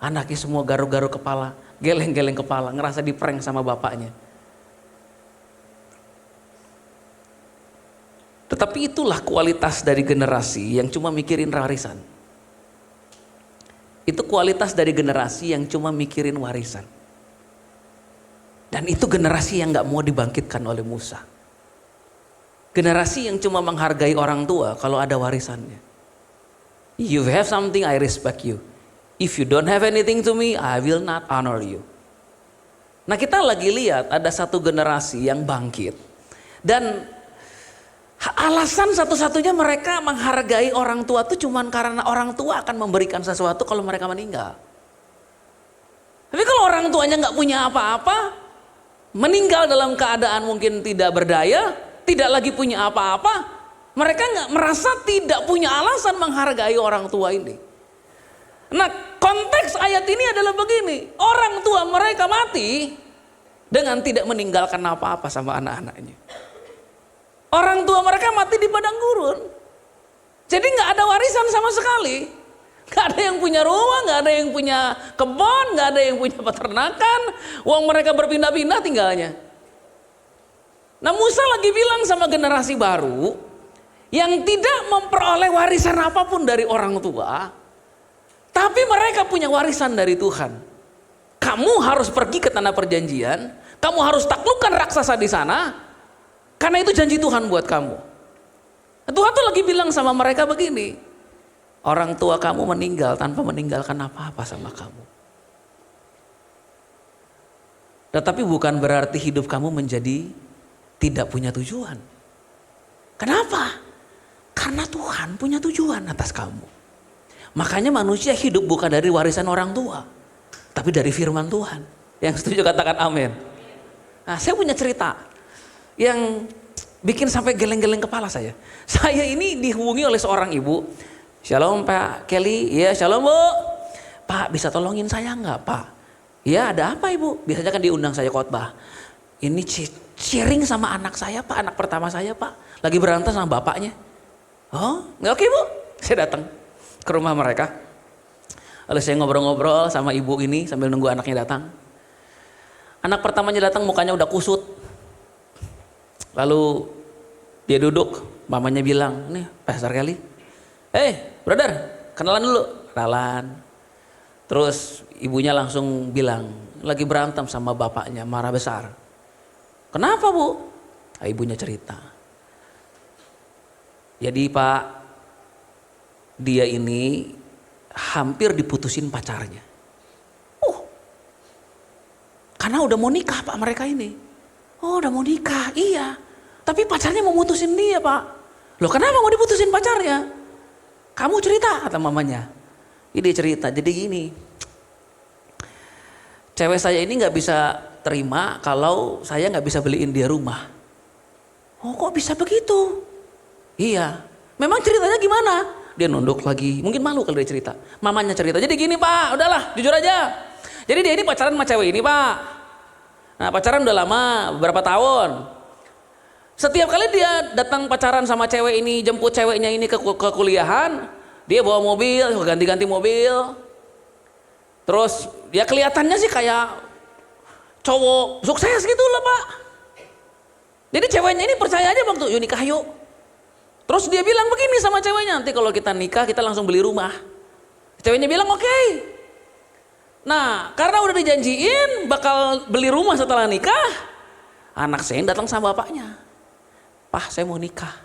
S5: Anaknya semua garuk-garuk kepala, geleng-geleng kepala, ngerasa diprank sama bapaknya. Tetapi itulah kualitas dari generasi yang cuma mikirin warisan. Itu kualitas dari generasi yang cuma mikirin warisan. Dan itu generasi yang gak mau dibangkitkan oleh Musa. Generasi yang cuma menghargai orang tua kalau ada warisannya. You have something, I respect you. If you don't have anything to me, I will not honor you. Nah, kita lagi lihat ada satu generasi yang bangkit. Dan alasan satu-satunya mereka menghargai orang tua itu cuma karena orang tua akan memberikan sesuatu kalau mereka meninggal. Tapi kalau orang tuanya nggak punya apa-apa, meninggal dalam keadaan mungkin tidak berdaya, tidak lagi punya apa-apa, mereka nggak merasa tidak punya alasan menghargai orang tua ini. Nah, konteks ayat ini adalah begini, orang tua mereka mati dengan tidak meninggalkan apa-apa sama anak-anaknya. Orang tua mereka mati di padang gurun. Jadi gak ada warisan sama sekali. Gak ada yang punya rumah, gak ada yang punya kebun, gak ada yang punya peternakan. Uang mereka berpindah-pindah tinggalnya. Nah, Musa lagi bilang sama generasi baru yang tidak memperoleh warisan apapun dari orang tua, tapi mereka punya warisan dari Tuhan. Kamu harus pergi ke tanah perjanjian, kamu harus taklukkan raksasa di sana. Karena itu janji Tuhan buat kamu. Tuhan tuh lagi bilang sama mereka begini, orang tua kamu meninggal tanpa meninggalkan apa-apa sama kamu. Tetapi bukan berarti hidup kamu menjadi tidak punya tujuan. Kenapa? Karena Tuhan punya tujuan atas kamu. Makanya manusia hidup bukan dari warisan orang tua, tapi dari firman Tuhan. Yang setuju katakan amin. Nah, saya punya cerita yang bikin sampai geleng-geleng kepala saya. Saya ini dihubungi oleh seorang ibu. Shalom Pak Kelly, iya shalom Bu. Pak bisa tolongin saya enggak Pak? Iya ada apa Ibu? Biasanya kan diundang saya khotbah. Ini sharing sama anak saya Pak, anak pertama saya Pak. Lagi berantem sama bapaknya. Oh oke Bu, saya datang ke rumah mereka. Lalu saya ngobrol-ngobrol sama ibu ini sambil nunggu anaknya datang. Anak pertamanya datang mukanya udah kusut. Lalu dia duduk, mamanya bilang, nih Pastor Kelly, brother, kenalan dulu. Kenalan. Terus ibunya langsung bilang, lagi berantem sama bapaknya, marah besar. Kenapa Bu? Nah, ibunya cerita. Jadi Pak, dia ini hampir diputusin pacarnya. Karena udah mau nikah Pak mereka ini. Oh udah mau nikah, iya. Tapi pacarnya mau mutusin dia, Pak. Loh kenapa mau diputusin pacarnya? Kamu cerita, kata mamanya. Jadi dia cerita, jadi gini. Cewek saya ini gak bisa terima kalau saya gak bisa beliin dia rumah. Oh kok bisa begitu? Iya. Memang ceritanya gimana? Dia nunduk lagi, mungkin malu kalau dia cerita. Mamanya cerita, jadi gini Pak, udahlah jujur aja. Jadi dia ini pacaran sama cewek ini Pak. Nah pacaran udah lama, beberapa tahun. Setiap kali dia datang pacaran sama cewek ini, jemput ceweknya ini ke kuliahan, dia bawa mobil, ganti-ganti mobil. Terus ya kelihatannya sih kayak cowok sukses gitu lah Pak. Jadi ceweknya ini percaya aja waktu yuk nikah yuk. Terus dia bilang begini sama ceweknya, nanti kalau kita nikah kita langsung beli rumah. Ceweknya bilang oke. Nah karena udah dijanjiin bakal beli rumah setelah nikah, anak saya datang sama bapaknya. Pak saya mau nikah.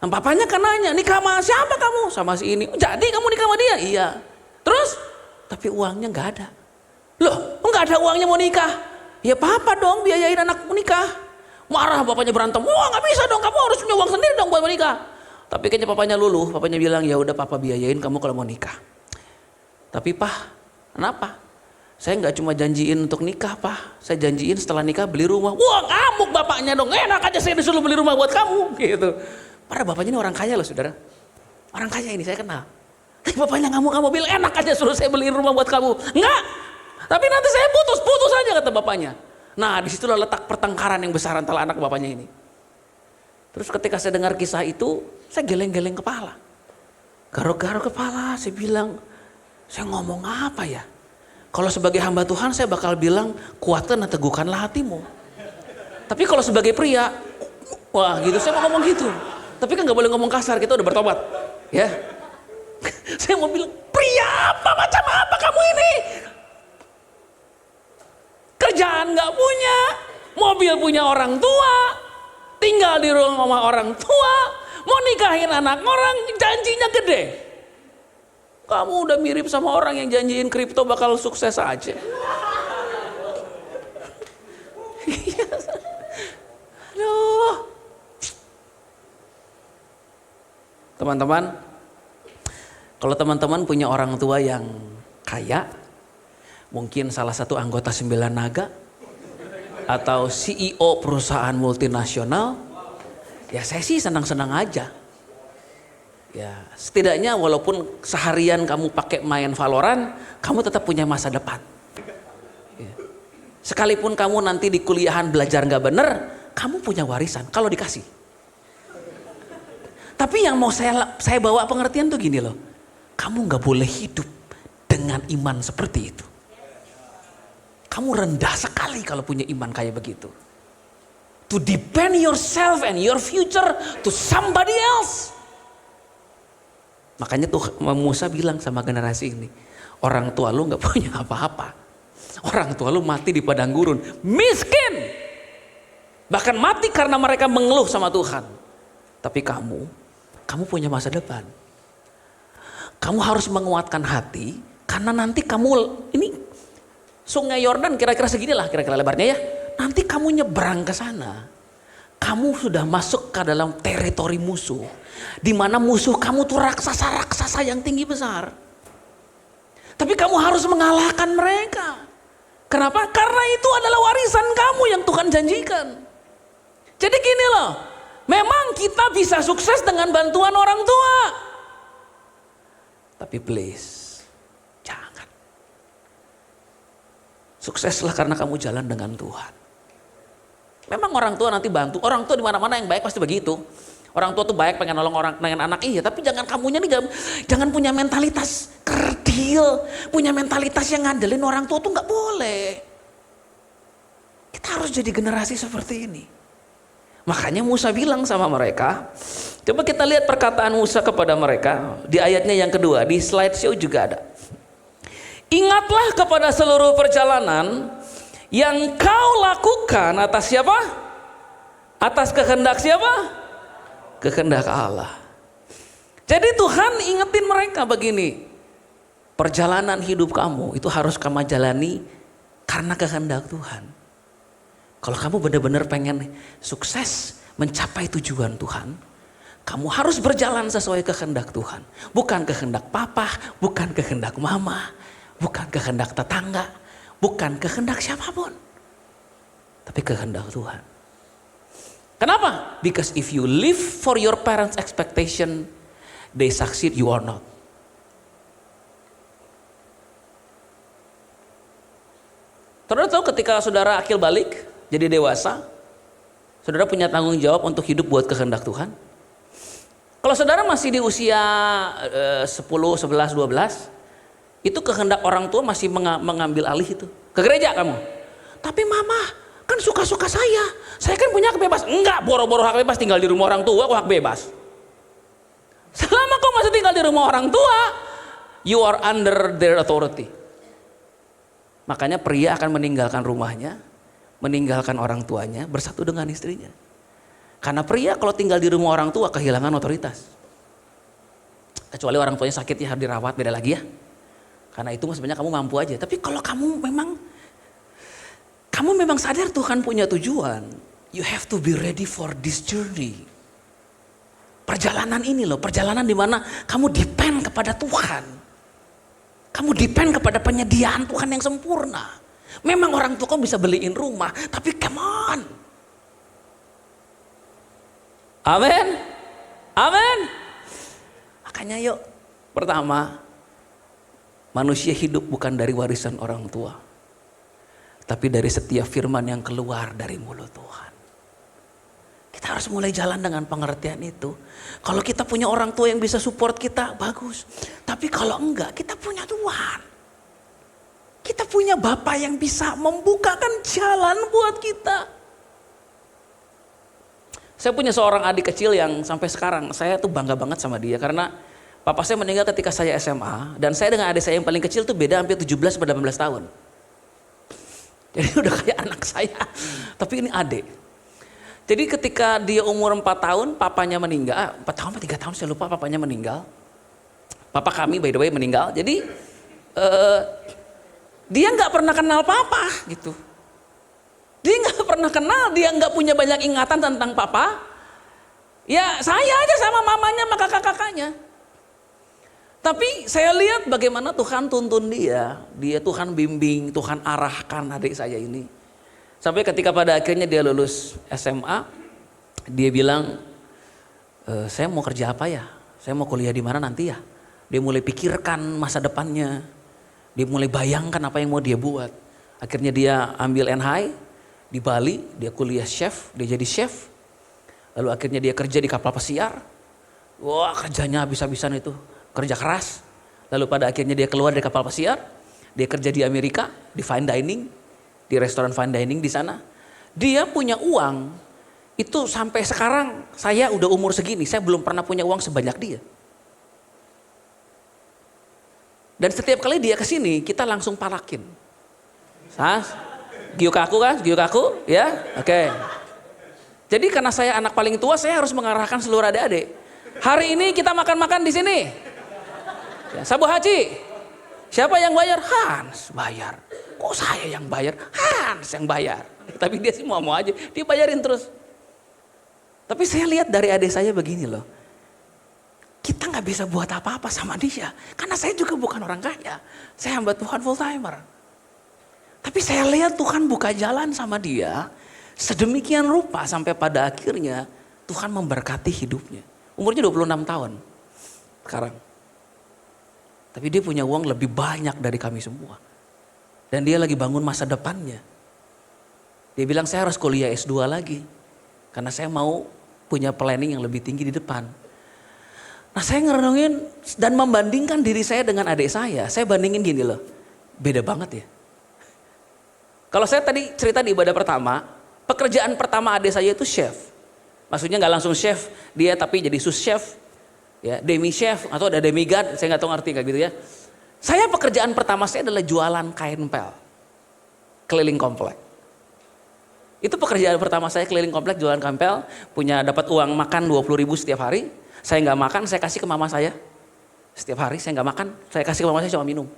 S5: Nah papanya kan nanya, nikah sama siapa kamu? Sama si ini. Jadi kamu nikah sama dia? Iya. Terus? Tapi uangnya gak ada. Loh gak ada uangnya mau nikah? Ya papa dong biayain anakmu nikah. Marah bapaknya berantem, wah gak bisa dong, kamu harus punya uang sendiri dong buat menikah. Tapi kayaknya papanya luluh, papanya bilang ya udah papa biayain kamu kalau mau nikah. Tapi Pak, kenapa? Saya nggak cuma janjiin untuk nikah Pak, saya janjiin setelah nikah beli rumah. Wah ngamuk bapaknya dong, enak aja saya disuruh beli rumah buat kamu gitu. Padahal bapaknya ini orang kaya loh saudara, orang kaya ini saya kenal. Tapi bapaknya ngamuk bilang enak aja suruh saya beli rumah buat kamu. Enggak, tapi nanti saya putus aja kata bapaknya. Nah disitulah letak pertengkaran yang besar antara anak bapaknya ini. Terus ketika saya dengar kisah itu, saya geleng-geleng kepala. Garuk-garuk kepala, saya bilang, saya ngomong apa ya? Kalau sebagai hamba Tuhan saya bakal bilang, kuatkan dan teguhkanlah hatimu. Tapi kalau sebagai pria, wah gitu, saya mau ngomong gitu. Tapi kan gak boleh ngomong kasar, kita udah bertobat. Ya, saya mau bilang, pria apa, macam apa kamu ini? Kerjaan gak punya, mobil punya orang tua, tinggal di rumah orang tua, mau nikahin anak orang, janjinya gede. Kamu udah mirip sama orang yang janjiin kripto bakal sukses aja. Aduh. Teman-teman, kalau teman-teman punya orang tua yang kaya, mungkin salah satu anggota 9 Naga atau CEO perusahaan multinasional, ya saya sih senang-senang aja. Ya, setidaknya walaupun seharian kamu pakai main Valorant, kamu tetap punya masa depan. Ya. Sekalipun kamu nanti di kuliahan belajar nggak bener, kamu punya warisan kalau dikasih. Tapi yang mau saya bawa pengertian tuh gini loh, kamu nggak boleh hidup dengan iman seperti itu. Kamu rendah sekali kalau punya iman kayak begitu. To depend yourself and your future to somebody else. Makanya tuh Musa bilang sama generasi ini, orang tua lu gak punya apa-apa. Orang tua lu mati di padang gurun, miskin. Bahkan mati karena mereka mengeluh sama Tuhan. Tapi kamu punya masa depan. Kamu harus menguatkan hati, karena nanti kamu, ini Sungai Yordan kira-kira seginilah kira-kira lebarnya ya. Nanti kamu nyebrang ke sana. Kamu sudah masuk ke dalam teritori musuh. Di mana musuh kamu tuh raksasa-raksasa yang tinggi besar. Tapi kamu harus mengalahkan mereka. Kenapa? Karena itu adalah warisan kamu yang Tuhan janjikan. Jadi gini loh, memang kita bisa sukses dengan bantuan orang tua. Tapi please, jangan. Sukseslah karena kamu jalan dengan Tuhan. Memang orang tua nanti bantu, orang tua di mana-mana yang baik pasti begitu. Orang tua tuh baik pengen nolong orang, pengen anak iya, tapi jangan kamunya nih jangan punya mentalitas kerdil, punya mentalitas yang ngandelin orang tua tuh nggak boleh. Kita harus jadi generasi seperti ini. Makanya Musa bilang sama mereka, coba kita lihat perkataan Musa kepada mereka di ayatnya yang kedua, di slideshow juga ada. Ingatlah kepada seluruh perjalanan yang kau lakukan atas siapa? Atas kehendak siapa? Kehendak Allah. Jadi Tuhan ingetin mereka begini, perjalanan hidup kamu itu harus kamu jalani karena kehendak Tuhan. Kalau kamu benar-benar pengen sukses mencapai tujuan Tuhan, kamu harus berjalan sesuai kehendak Tuhan. Bukan kehendak papa, bukan kehendak mama, bukan kehendak tetangga, bukan kehendak siapapun. Tapi kehendak Tuhan. Kenapa? Because if you live for your parents' expectation, they succeed, you are not. Saudara tahu ketika saudara akil balik, jadi dewasa, saudara punya tanggung jawab untuk hidup buat kehendak Tuhan. Kalau saudara masih di usia 10, 11, 12, itu kehendak orang tua masih mengambil alih itu. Ke gereja kamu. Tapi mama kan suka-suka saya kan punya hak bebas. Enggak, boro-boro hak bebas, tinggal di rumah orang tua kok hak bebas. Selama kau masih tinggal di rumah orang tua, you are under their authority. Makanya pria akan meninggalkan rumahnya, meninggalkan orang tuanya, bersatu dengan istrinya. Karena pria kalau tinggal di rumah orang tua kehilangan otoritas. Kecuali orang tuanya sakit ya harus dirawat, beda lagi ya. Karena itu sebenarnya kamu mampu aja. Tapi kalau kamu memang sadar Tuhan punya tujuan, you have to be ready for this journey. Perjalanan ini loh, perjalanan di mana kamu depend kepada Tuhan. Kamu depend kepada penyediaan Tuhan yang sempurna. Memang orang tua kamu bisa beliin rumah, tapi come on. Amin. Amin. Makanya yuk, pertama, manusia hidup bukan dari warisan orang tua, tapi dari setiap firman yang keluar dari mulut Tuhan. Kita harus mulai jalan dengan pengertian itu. Kalau kita punya orang tua yang bisa support kita, bagus. Tapi kalau enggak, kita punya Tuhan. Kita punya Bapa yang bisa membukakan jalan buat kita. Saya punya seorang adik kecil yang sampai sekarang saya tuh bangga banget sama dia. Karena papa saya meninggal ketika saya SMA. Dan saya dengan adik saya yang paling kecil tuh beda hampir 17-18 tahun. Jadi udah kayak anak saya. Tapi ini adik. Jadi ketika dia umur 4 tahun, papanya meninggal. 4 tahun atau 3 tahun saya lupa, papanya meninggal. Papa kami by the way meninggal. Jadi dia gak pernah kenal papa gitu. Dia gak pernah kenal, dia gak punya banyak ingatan tentang papa. Ya saya aja sama mamanya sama kakak-kakaknya. Tapi saya lihat bagaimana Tuhan tuntun dia Tuhan bimbing, Tuhan arahkan adik saya ini. Sampai ketika pada akhirnya dia lulus SMA, dia bilang, saya mau kerja apa ya? Saya mau kuliah di mana nanti ya? Dia mulai pikirkan masa depannya, dia mulai bayangkan apa yang mau dia buat. Akhirnya dia ambil NHI di Bali, dia kuliah chef, dia jadi chef. Lalu akhirnya dia kerja di kapal pesiar. Wah kerjanya habis-habisan itu. Kerja keras, lalu pada akhirnya dia keluar dari kapal pesiar, dia kerja di Amerika, di fine dining, di restoran fine dining di sana. Dia punya uang, itu sampai sekarang saya udah umur segini, saya belum pernah punya uang sebanyak dia. Dan setiap kali dia kesini, kita langsung palakin. Gyukaku kan, gyukaku ya, oke. Jadi karena saya anak paling tua, saya harus mengarahkan seluruh adik-adik. Hari ini kita makan-makan di sini. Ya, Sabu Haji, siapa yang bayar? Hans bayar. Kok saya yang bayar? Hans yang bayar. Tapi dia sih mau aja, dia bayarin terus. Tapi saya lihat dari adik saya begini loh. Kita gak bisa buat apa-apa sama dia. Karena saya juga bukan orang kaya. Saya hamba Tuhan full timer. Tapi saya lihat Tuhan buka jalan sama dia. Sedemikian rupa sampai pada akhirnya Tuhan memberkati hidupnya. Umurnya 26 tahun sekarang. Tapi dia punya uang lebih banyak dari kami semua. Dan dia lagi bangun masa depannya. Dia bilang saya harus kuliah S2 lagi. Karena saya mau punya planning yang lebih tinggi di depan. Nah saya ngerenungin dan membandingkan diri saya dengan adik saya. Saya bandingin gini loh. Beda banget ya. Kalau saya tadi cerita di ibadah pertama. Pekerjaan pertama adik saya itu chef. Maksudnya gak langsung chef. Dia tapi jadi sous chef. Ya, demi chef atau ada demigod, saya nggak tahu ngerti kayak gitu ya. Saya pekerjaan pertama saya adalah jualan kain pel keliling komplek. Itu pekerjaan pertama saya keliling komplek jualan kain pel, punya dapat uang makan 20.000 setiap hari. Saya nggak makan, saya kasih ke mama saya. Setiap hari saya nggak makan, saya kasih ke mama saya cuma minum.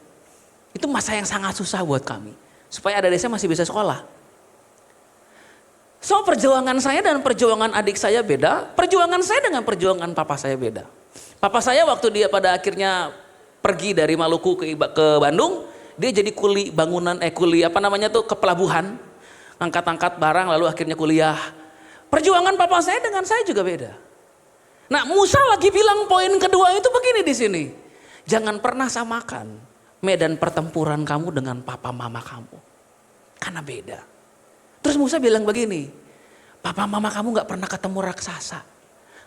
S5: Itu masa yang sangat susah buat kami, supaya adik-adik saya masih bisa sekolah. So perjuangan saya dan perjuangan adik saya beda, perjuangan saya dengan perjuangan papa saya beda. Papa saya waktu dia pada akhirnya pergi dari Maluku ke Bandung, dia jadi kuli bangunan, kuli apa namanya tuh, ke pelabuhan, angkat-angkat barang lalu akhirnya kuliah. Perjuangan papa saya dengan saya juga beda. Nah, Musa lagi bilang poin kedua itu begini di sini. Jangan pernah samakan medan pertempuran kamu dengan papa mama kamu. Karena beda. Terus Musa bilang begini, papa mama kamu gak pernah ketemu raksasa.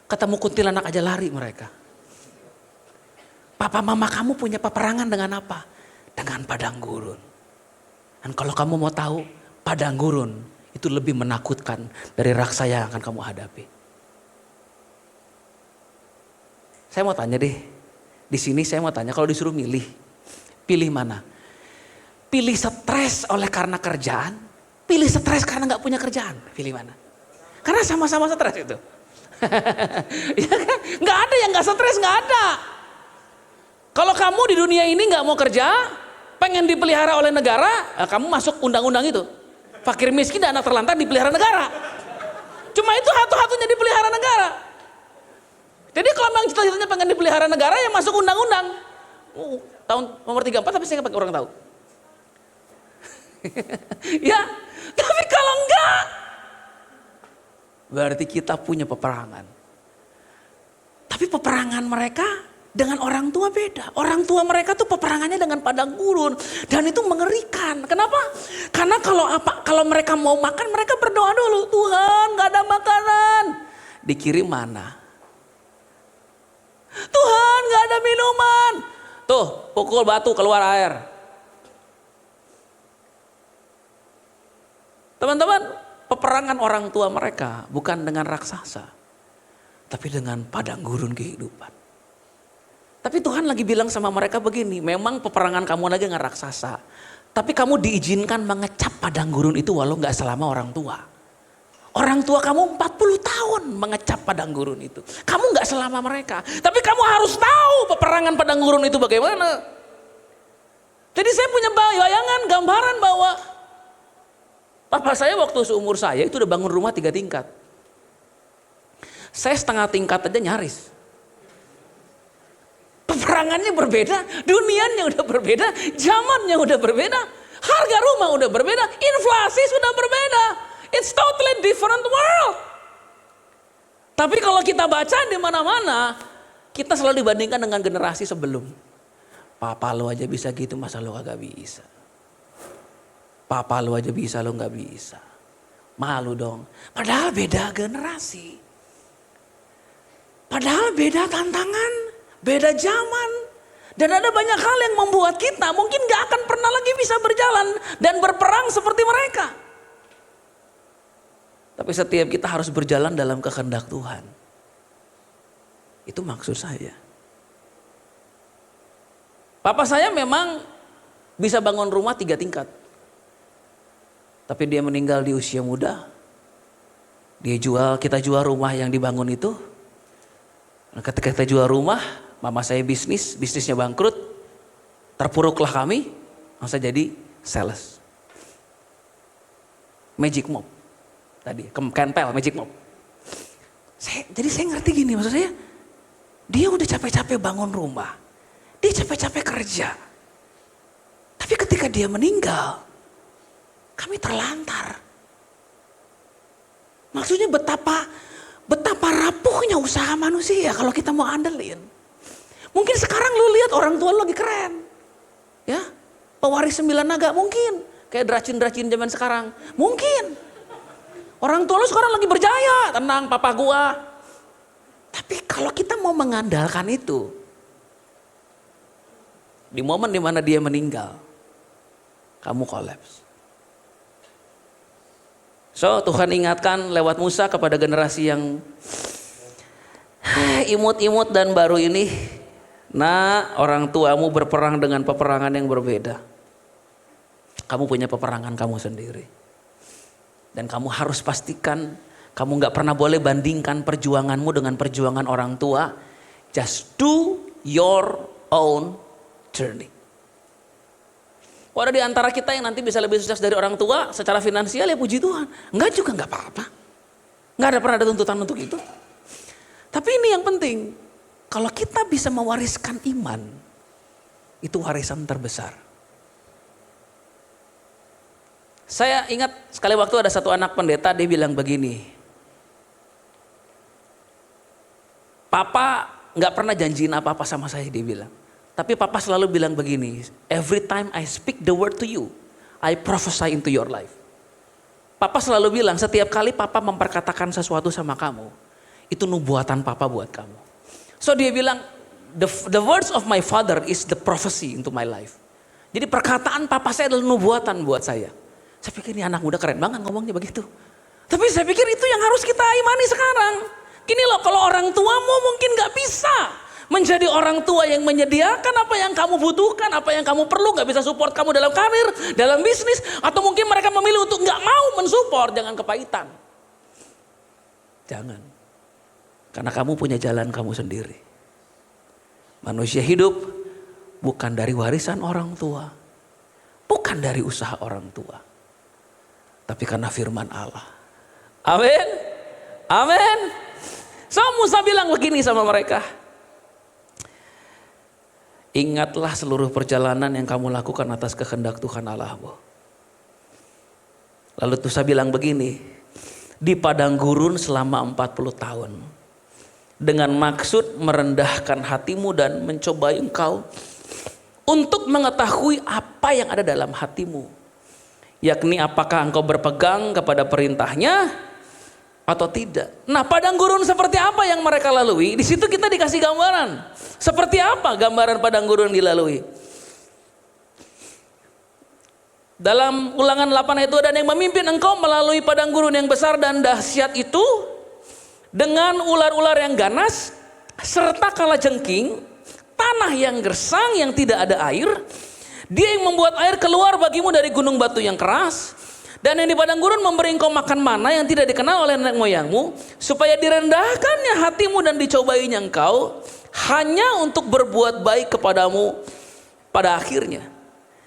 S5: Ketemu kuntilanak aja lari mereka. Papa mama kamu punya peperangan dengan apa? Dengan padang gurun. Dan kalau kamu mau tahu, padang gurun itu lebih menakutkan dari raksasa yang akan kamu hadapi. Saya mau tanya deh, di sini saya mau tanya, kalau disuruh milih, pilih mana? Pilih stres oleh karena kerjaan, pilih stres karena nggak punya kerjaan, pilih mana? Karena sama-sama stres itu. Ya kan? Nggak ada yang nggak stres, nggak ada. Kalau kamu di dunia ini nggak mau kerja, pengen dipelihara oleh negara, kamu masuk undang-undang itu. Fakir miskin dan anak terlantar dipelihara negara. Cuma itu satu-satunya dipelihara negara. Jadi kalau memang cita-citanya pengen dipelihara negara, ya masuk undang-undang. Tahun nomor 34 tapi saya nggak pakai orang tahu. Ya, tapi kalau enggak, berarti kita punya peperangan. Tapi peperangan mereka dengan orang tua beda. Orang tua mereka tuh peperangannya dengan padang gurun dan itu mengerikan. Kenapa? Karena kalau mereka mau makan, mereka berdoa dulu, Tuhan nggak ada makanan. Dikirim mana? Tuhan nggak ada minuman. Tuh pukul batu keluar air. Teman-teman, peperangan orang tua mereka bukan dengan raksasa, tapi dengan padang gurun kehidupan. Tapi Tuhan lagi bilang sama mereka begini, memang peperangan kamu lagi dengan raksasa, tapi kamu diizinkan mengecap padang gurun itu walau nggak selama orang tua. Orang tua kamu 40 tahun mengecap padang gurun itu. Kamu nggak selama mereka, tapi kamu harus tahu peperangan padang gurun itu bagaimana. Jadi saya punya bayangan, gambaran bahwa papa saya waktu seumur saya itu udah bangun rumah 3 tingkat. Saya setengah tingkat aja nyaris. Peperangannya berbeda, dunianya udah berbeda, zamannya udah berbeda, harga rumah udah berbeda, inflasi sudah berbeda. It's totally different world. Tapi kalau kita baca di mana-mana, kita selalu dibandingkan dengan generasi sebelum. Papa lo aja bisa gitu, masa lo kagak bisa? Papa lo aja bisa, lo nggak bisa. Malu dong. Padahal beda generasi. Padahal beda tantangan, beda zaman. Dan ada banyak hal yang membuat kita mungkin gak akan pernah lagi bisa berjalan dan berperang seperti mereka. Tapi setiap kita harus berjalan dalam kehendak Tuhan. Itu maksud saya. Papa saya memang bisa bangun rumah 3 tingkat. Tapi dia meninggal di usia muda. Kita jual rumah yang dibangun itu. Ketika kita jual rumah, mama saya bisnisnya bangkrut. Terpuruklah kami, langsung jadi sales. Magic Mop. Tadi, Kenpel, Magic Mop. Jadi saya ngerti gini, maksud saya, dia udah capek-capek bangun rumah. Dia capek-capek kerja. Tapi ketika dia meninggal, kami terlantar. Maksudnya betapa rapuhnya usaha manusia kalau kita mau andelin. Mungkin sekarang lu lihat orang tua lu lagi keren. Ya, pewaris 9 naga mungkin. Kayak dracin-dracin zaman sekarang. Mungkin. Orang tua lu sekarang lagi berjaya, tenang papa gua. Tapi kalau kita mau mengandalkan itu, di momen dimana dia meninggal, kamu kolaps. So Tuhan ingatkan lewat Musa kepada generasi yang imut-imut dan baru ini, nah orang tuamu berperang dengan peperangan yang berbeda. Kamu punya peperangan kamu sendiri. Dan kamu harus pastikan kamu gak pernah boleh bandingkan perjuanganmu dengan perjuangan orang tua. Just do your own journey. Kok ada di antara kita yang nanti bisa lebih sukses dari orang tua secara finansial, ya puji Tuhan. Enggak juga, enggak apa-apa. Enggak ada pernah ada tuntutan untuk itu. Tapi ini yang penting, kalau kita bisa mewariskan iman, itu warisan terbesar. Saya ingat sekali waktu ada satu anak pendeta, dia bilang begini, Papa nggak pernah janjiin apa-apa sama saya, dia bilang. Tapi Papa selalu bilang begini, every time I speak the word to you, I prophesy into your life. Papa selalu bilang, setiap kali Papa memperkatakan sesuatu sama kamu, itu nubuatan Papa buat kamu. So dia bilang, the words of my father is the prophecy into my life. Jadi perkataan Papa saya adalah nubuatan buat saya. Saya pikir ini anak muda keren banget ngomongnya begitu. Tapi saya pikir itu yang harus kita imani sekarang. Gini loh, kalau orang tuamu mungkin gak bisa menjadi orang tua yang menyediakan apa yang kamu butuhkan, apa yang kamu perlu, gak bisa support kamu dalam karir, dalam bisnis, atau mungkin mereka memilih untuk gak mau mensupport, jangan kepahitan. Jangan. Karena kamu punya jalan kamu sendiri. Manusia hidup bukan dari warisan orang tua, bukan dari usaha orang tua, tapi karena firman Allah. Amin. Amin. So Musa bilang begini sama mereka, ingatlah seluruh perjalanan yang kamu lakukan atas kehendak Tuhan Allahmu. Lalu Musa bilang begini, di padang gurun selama 40 tahun. Dengan maksud merendahkan hatimu dan mencobai engkau untuk mengetahui apa yang ada dalam hatimu. Yakni apakah engkau berpegang kepada perintahnya atau tidak. Nah, padang gurun seperti apa yang mereka lalui? Di situ kita dikasih gambaran. Seperti apa gambaran padang gurun dilalui? Dalam Ulangan 8 itu ada yang memimpin engkau melalui padang gurun yang besar dan dahsyat itu dengan ular-ular yang ganas serta kalajengking, tanah yang gersang yang tidak ada air. Dia yang membuat air keluar bagimu dari gunung batu yang keras. Dan yang di padang gurun memberi engkau makan mana yang tidak dikenal oleh nenek moyangmu, supaya direndahkannya hatimu dan dicobainya engkau hanya untuk berbuat baik kepadamu pada akhirnya.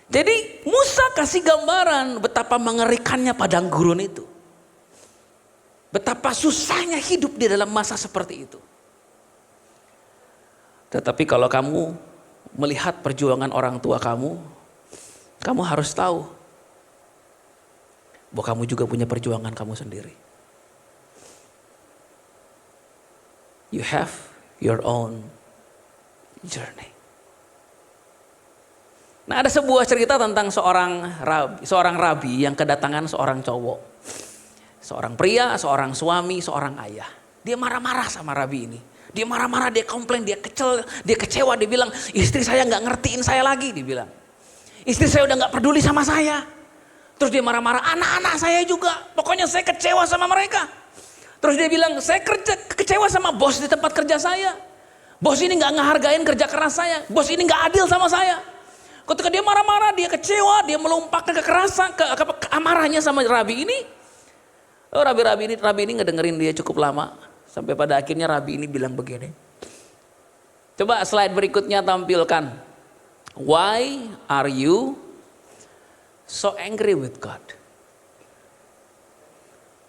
S5: Jadi Musa kasih gambaran betapa mengerikannya padang gurun itu. Betapa susahnya hidup di dalam masa seperti itu. Tetapi kalau kamu melihat perjuangan orang tua kamu harus tahu bahwa kamu juga punya perjuangan kamu sendiri. You have your own journey. Nah, ada sebuah cerita tentang seorang rabi yang kedatangan seorang cowok. Seorang pria, seorang suami, seorang ayah. Dia marah-marah sama rabi ini. Dia marah-marah, dia komplain, dia kecewa, dia bilang, istri saya gak ngertiin saya lagi, dia bilang. Istri saya udah gak peduli sama saya. Terus dia marah-marah, anak-anak saya juga, pokoknya saya kecewa sama mereka. Terus dia bilang, saya kecewa sama bos di tempat kerja saya. Bos ini gak ngehargain kerja keras saya, bos ini gak adil sama saya. Ketika dia marah-marah, dia kecewa, dia melumpahkan kekerasan, amarahnya sama rabi ini. Oh, rabi ini ngedengerin dia cukup lama. Sampai pada akhirnya rabi ini bilang begini. Coba slide berikutnya tampilkan. Why are you so angry with God?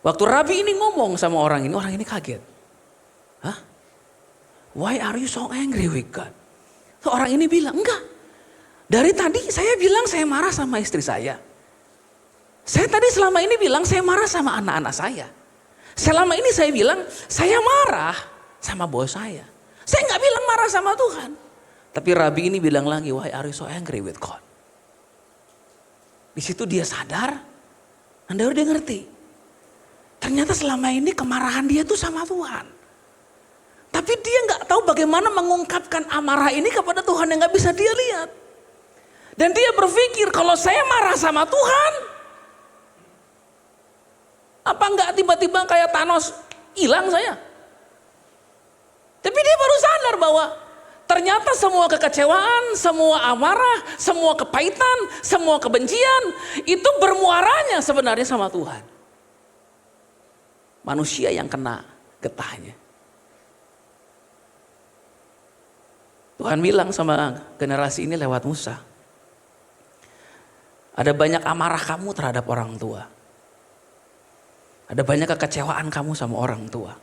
S5: Waktu rabi ini ngomong sama orang ini kaget. Hah? Why are you so angry with God? So, orang ini bilang, enggak. Dari tadi saya bilang saya marah sama istri saya. Saya tadi selama ini bilang saya marah sama anak-anak saya. Selama ini saya bilang saya marah sama bos saya. Saya nggak bilang marah sama Tuhan. Tapi rabi ini bilang lagi, why are you so angry with God? Di situ dia sadar, dan baru dia ngerti. Ternyata selama ini kemarahan dia tuh sama Tuhan. Tapi dia nggak tahu bagaimana mengungkapkan amarah ini kepada Tuhan yang nggak bisa dia lihat. Dan dia berpikir kalau saya marah sama Tuhan, apa enggak tiba-tiba kayak Thanos hilang saya? Tapi dia baru sadar bahwa ternyata semua kekecewaan, semua amarah, semua kepahitan, semua kebencian itu bermuaranya sebenarnya sama Tuhan. Manusia yang kena getahnya. Tuhan bilang sama generasi ini lewat Musa. Ada banyak amarah kamu terhadap orang tua. Ada banyak kekecewaan kamu sama orang tua.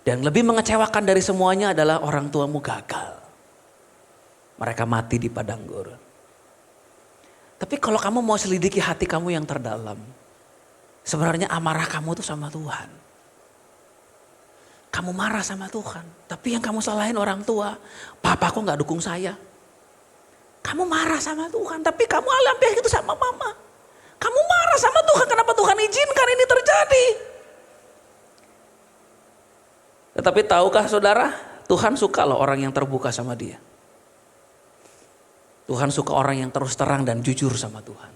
S5: Dan lebih mengecewakan dari semuanya adalah orang tuamu gagal. Mereka mati di padang gurun. Tapi kalau kamu mau selidiki hati kamu yang terdalam, sebenarnya amarah kamu itu sama Tuhan. Kamu marah sama Tuhan, tapi yang kamu salahin orang tua. Papaku gak dukung saya. Kamu marah sama Tuhan, tapi kamu alampiah itu sama mama. Kamu marah sama Tuhan, kenapa Tuhan izinkan ini terjadi? Tetapi tahukah saudara, Tuhan suka loh orang yang terbuka sama dia. Tuhan suka orang yang terus terang dan jujur sama Tuhan.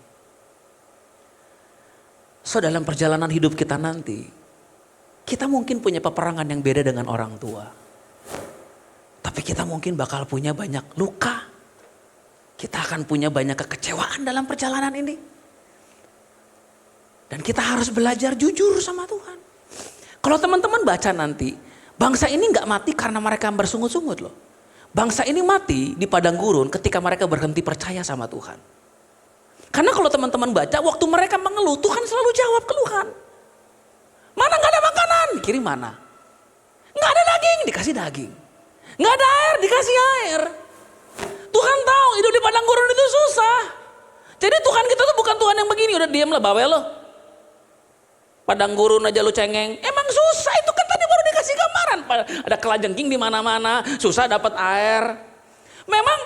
S5: So dalam perjalanan hidup kita nanti, kita mungkin punya peperangan yang beda dengan orang tua. Tapi kita mungkin bakal punya banyak luka. Kita akan punya banyak kekecewaan dalam perjalanan ini. Dan kita harus belajar jujur sama Tuhan. Kalau teman-teman baca nanti, bangsa ini gak mati karena mereka bersungut-sungut loh. Bangsa ini mati di padang gurun ketika mereka berhenti percaya sama Tuhan. Karena kalau teman-teman baca, waktu mereka mengeluh, Tuhan selalu jawab keluhan. Mana gak ada makanan? Dikirim mana? Gak ada daging? Dikasih daging. Gak ada air? Dikasih air. Tuhan tahu hidup di padang gurun itu susah. Jadi Tuhan kita tuh bukan Tuhan yang begini, udah diam lah bawel lo. Padang gurun aja lu cengeng. Emang susah, itu kan tadi baru dikasih gambaran. Ada kelajengking di mana-mana, susah dapat air. Memang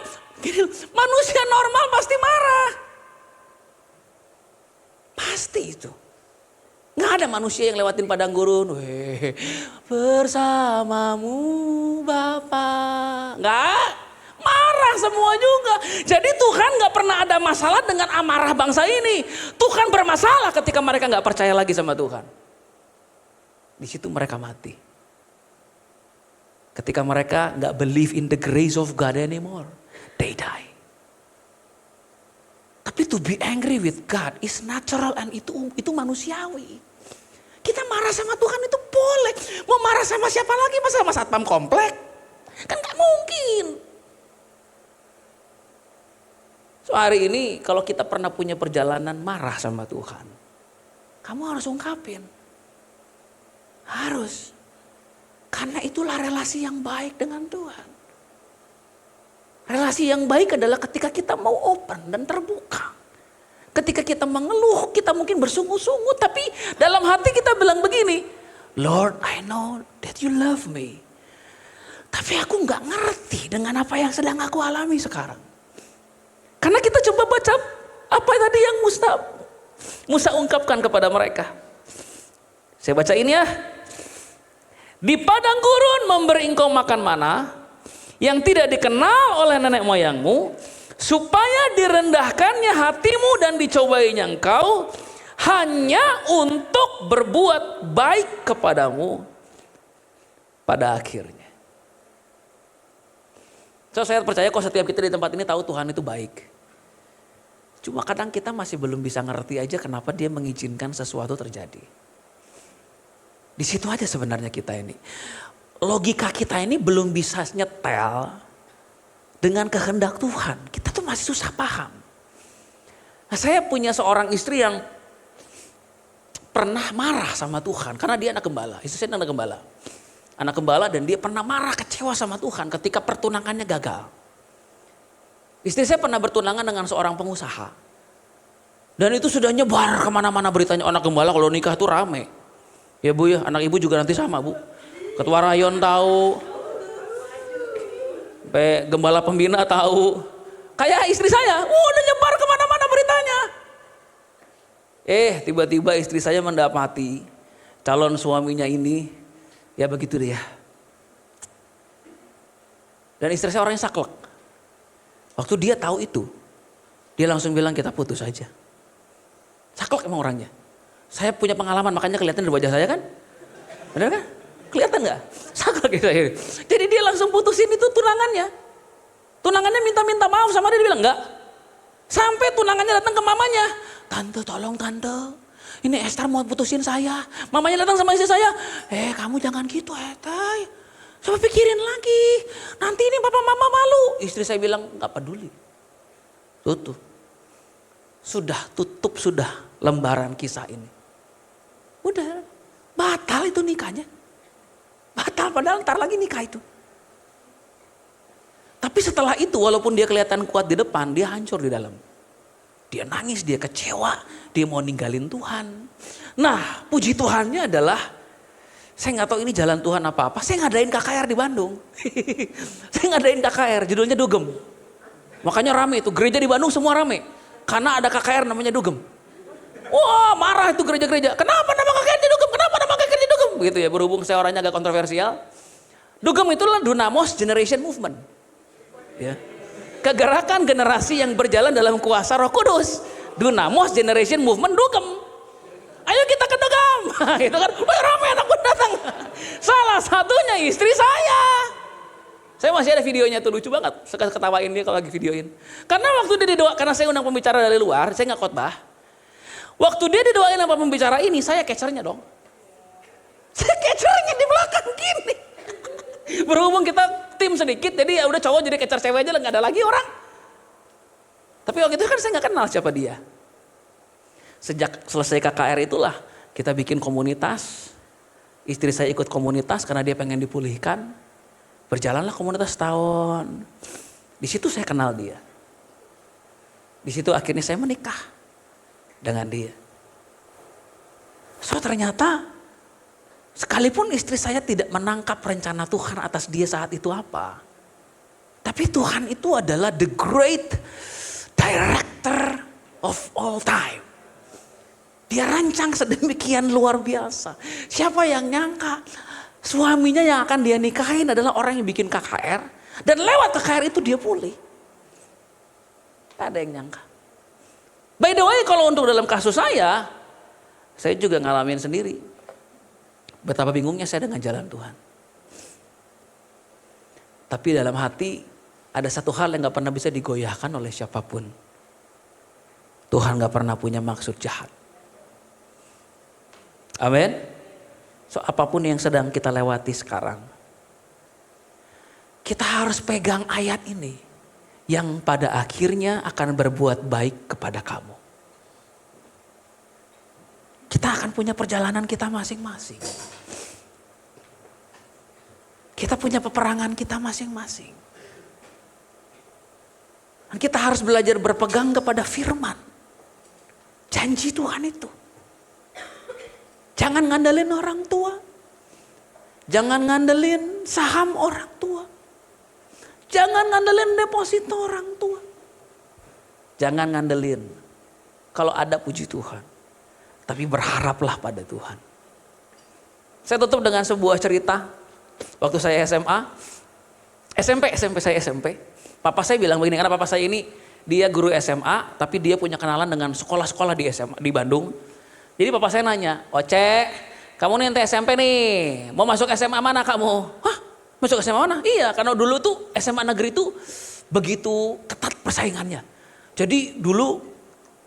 S5: manusia normal pasti marah. Pasti itu. Nggak ada manusia yang lewatin padang gurun. Weh, bersamamu Bapa. Nggak, marah semua juga. Jadi Tuhan nggak pernah ada masalah dengan amarah bangsa ini. Tuhan bermasalah ketika mereka nggak percaya lagi sama Tuhan. Di situ mereka mati. Ketika mereka nggak believe in the grace of God anymore, they die. Tapi to be angry with God is natural and itu manusiawi. Kita marah sama Tuhan itu boleh. Mau marah sama siapa lagi? Masa sama satpam komplek? Kan gak mungkin. So hari ini kalau kita pernah punya perjalanan marah sama Tuhan, kamu harus ungkapin. Harus. Karena itulah relasi yang baik dengan Tuhan. Relasi yang baik adalah ketika kita mau open dan terbuka. Ketika kita mengeluh, kita mungkin bersungut-sungut, tapi dalam hati kita bilang begini, Lord, I know that you love me. Tapi aku gak ngerti dengan apa yang sedang aku alami sekarang. Karena kita coba baca apa tadi yang Musa ungkapkan kepada mereka. Saya baca ini ya. Di padang gurun memberi engkau makan mana yang tidak dikenal oleh nenek moyangmu, supaya direndahkannya hatimu dan dicobainya engkau hanya untuk berbuat baik kepadamu pada akhirnya. So, saya percaya kok setiap kita di tempat ini tahu Tuhan itu baik. Cuma kadang kita masih belum bisa ngerti aja kenapa dia mengizinkan sesuatu terjadi. Di situ aja sebenarnya kita ini. Logika kita ini belum bisa nyetel dengan kehendak Tuhan. Kita tuh masih susah paham. Nah, saya punya seorang istri yang pernah marah sama Tuhan karena dia anak gembala. Istri saya anak gembala. Anak gembala dan dia pernah marah kecewa sama Tuhan ketika pertunangannya gagal. Istri saya pernah bertunangan dengan seorang pengusaha. Dan itu sudah nyebar kemana-mana beritanya anak gembala kalau nikah tuh rame. Ya Bu ya, anak ibu juga nanti sama Bu. Ketua rayon tahu. Gembala pembina tahu. Kayak istri saya, udah nyebar kemana-mana beritanya. Tiba-tiba istri saya mendapati calon suaminya ini, ya begitu deh ya. Dan istri saya orangnya saklek. Waktu dia tahu itu, dia langsung bilang kita putus aja. Saklek emang orangnya. Saya punya pengalaman, makanya kelihatan dari wajah saya kan. Benar kan? Kelihatan gak? Saklek gitu. Jadi dia langsung putusin itu tunangannya. Tunangannya minta maaf sama dia bilang enggak. Sampai tunangannya datang ke mamanya. Tante tolong tante. Ini Esther mau putusin saya. Mamanya datang sama istri saya. Kamu jangan gitu Esther. Coba pikirin lagi. Nanti ini papa mama malu. Istri saya bilang gak peduli. Tutup. Sudah tutup sudah lembaran kisah ini. Udah, batal itu nikahnya. Batal padahal ntar lagi nikah itu. Tapi setelah itu walaupun dia kelihatan kuat di depan, dia hancur di dalam. Dia nangis, dia kecewa, dia mau ninggalin Tuhan. Nah, puji Tuhannya adalah, saya nggak tahu ini jalan Tuhan apa-apa, saya ngadain KKR di Bandung. Saya ngadain KKR, judulnya Dugem. Makanya rame itu, gereja di Bandung semua rame. Karena ada KKR namanya Dugem. Wah, marah itu gereja-gereja. Kenapa nama KKR Dugem? Kenapa nama KKR Dugem? Begitu ya, berhubung saya orangnya agak kontroversial. Dugem itu adalah Dunamos Generation Movement. Ya. Kegerakan generasi yang berjalan dalam kuasa Roh Kudus. Dunamos Generation Movement Dugem. Ayo kita ke Dugem. Itu kan, wah ramai anak pun datang. Salah satunya istri saya. Saya masih ada videonya tuh, lucu banget. Saya ketawain dia kalau lagi videoin. Karena waktu dia didoa, karena saya undang pembicara dari luar, saya nggak khotbah. Waktu dia didoain sama pembicara ini, saya catchernya dong. Saya catchernya di belakang gini. Berhubung kita tim sedikit, jadi ya udah cowok jadi catcher cewek aja, nggak ada lagi orang. Tapi waktu itu kan saya nggak kenal siapa dia. Sejak selesai KKR itulah kita bikin komunitas. Istri saya ikut komunitas karena dia pengen dipulihkan. Berjalanlah komunitas setahun. Di situ saya kenal dia. Di situ akhirnya saya menikah dengan dia. So ternyata sekalipun istri saya tidak menangkap rencana Tuhan atas dia saat itu apa. Tapi Tuhan itu adalah the great director of all time. Dia rancang sedemikian luar biasa. Siapa yang nyangka suaminya yang akan dia nikahin adalah orang yang bikin KKR. Dan lewat KKR itu dia pulih. Gak ada yang nyangka. By the way, kalau untuk dalam kasus saya juga ngalamin sendiri. Betapa bingungnya saya dengan jalan Tuhan. Tapi dalam hati ada satu hal yang gak pernah bisa digoyahkan oleh siapapun. Tuhan gak pernah punya maksud jahat. Amin. So apapun yang sedang kita lewati sekarang, kita harus pegang ayat ini yang pada akhirnya akan berbuat baik kepada kamu. Kita akan punya perjalanan kita masing-masing. Kita punya peperangan kita masing-masing. Dan kita harus belajar berpegang kepada firman. Janji Tuhan itu. Jangan ngandelin orang tua. Jangan ngandelin saham orang tua. Jangan ngandelin deposito orang tua. Jangan ngandelin kalau ada puji Tuhan. Tapi berharaplah pada Tuhan. Saya tutup dengan sebuah cerita. Waktu saya SMA. SMP. Papa saya bilang begini, karena papa saya ini dia guru SMA. Tapi dia punya kenalan dengan sekolah-sekolah di SMA di Bandung. Jadi papa saya nanya, Oce, kamu nih SMP nih, mau masuk SMA mana kamu? Hah, masuk SMA mana? Iya, karena dulu tuh SMA negeri tuh begitu ketat persaingannya. Jadi dulu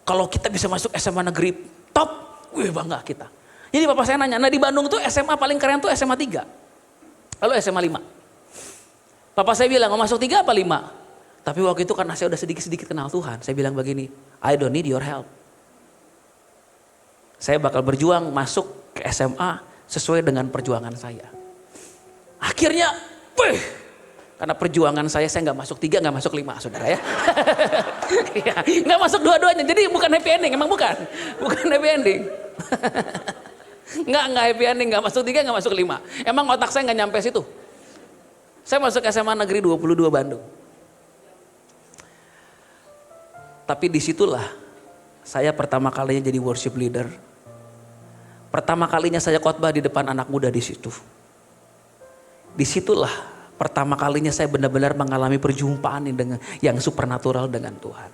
S5: kalau kita bisa masuk SMA negeri top, wih bangga kita. Jadi papa saya nanya, nah di Bandung tuh SMA paling keren tuh SMA 3, lalu SMA 5. Papa saya bilang, mau masuk 3 apa 5? Tapi waktu itu karena saya udah sedikit-sedikit kenal Tuhan, saya bilang begini, I don't need your help. Saya bakal berjuang masuk ke SMA sesuai dengan perjuangan saya. Akhirnya, karena perjuangan saya nggak masuk 3, nggak masuk 5, saudara ya. Nggak masuk dua-duanya, jadi bukan happy ending, emang bukan happy ending. Nggak happy ending, nggak masuk 3, nggak masuk 5. Emang otak saya nggak nyampe situ. Saya masuk SMA Negeri 22 Bandung. Tapi disitulah saya pertama kalinya jadi worship leader. Pertama kalinya saya khotbah di depan anak muda di situ. Disitulah pertama kalinya saya benar-benar mengalami perjumpaan yang supernatural dengan Tuhan.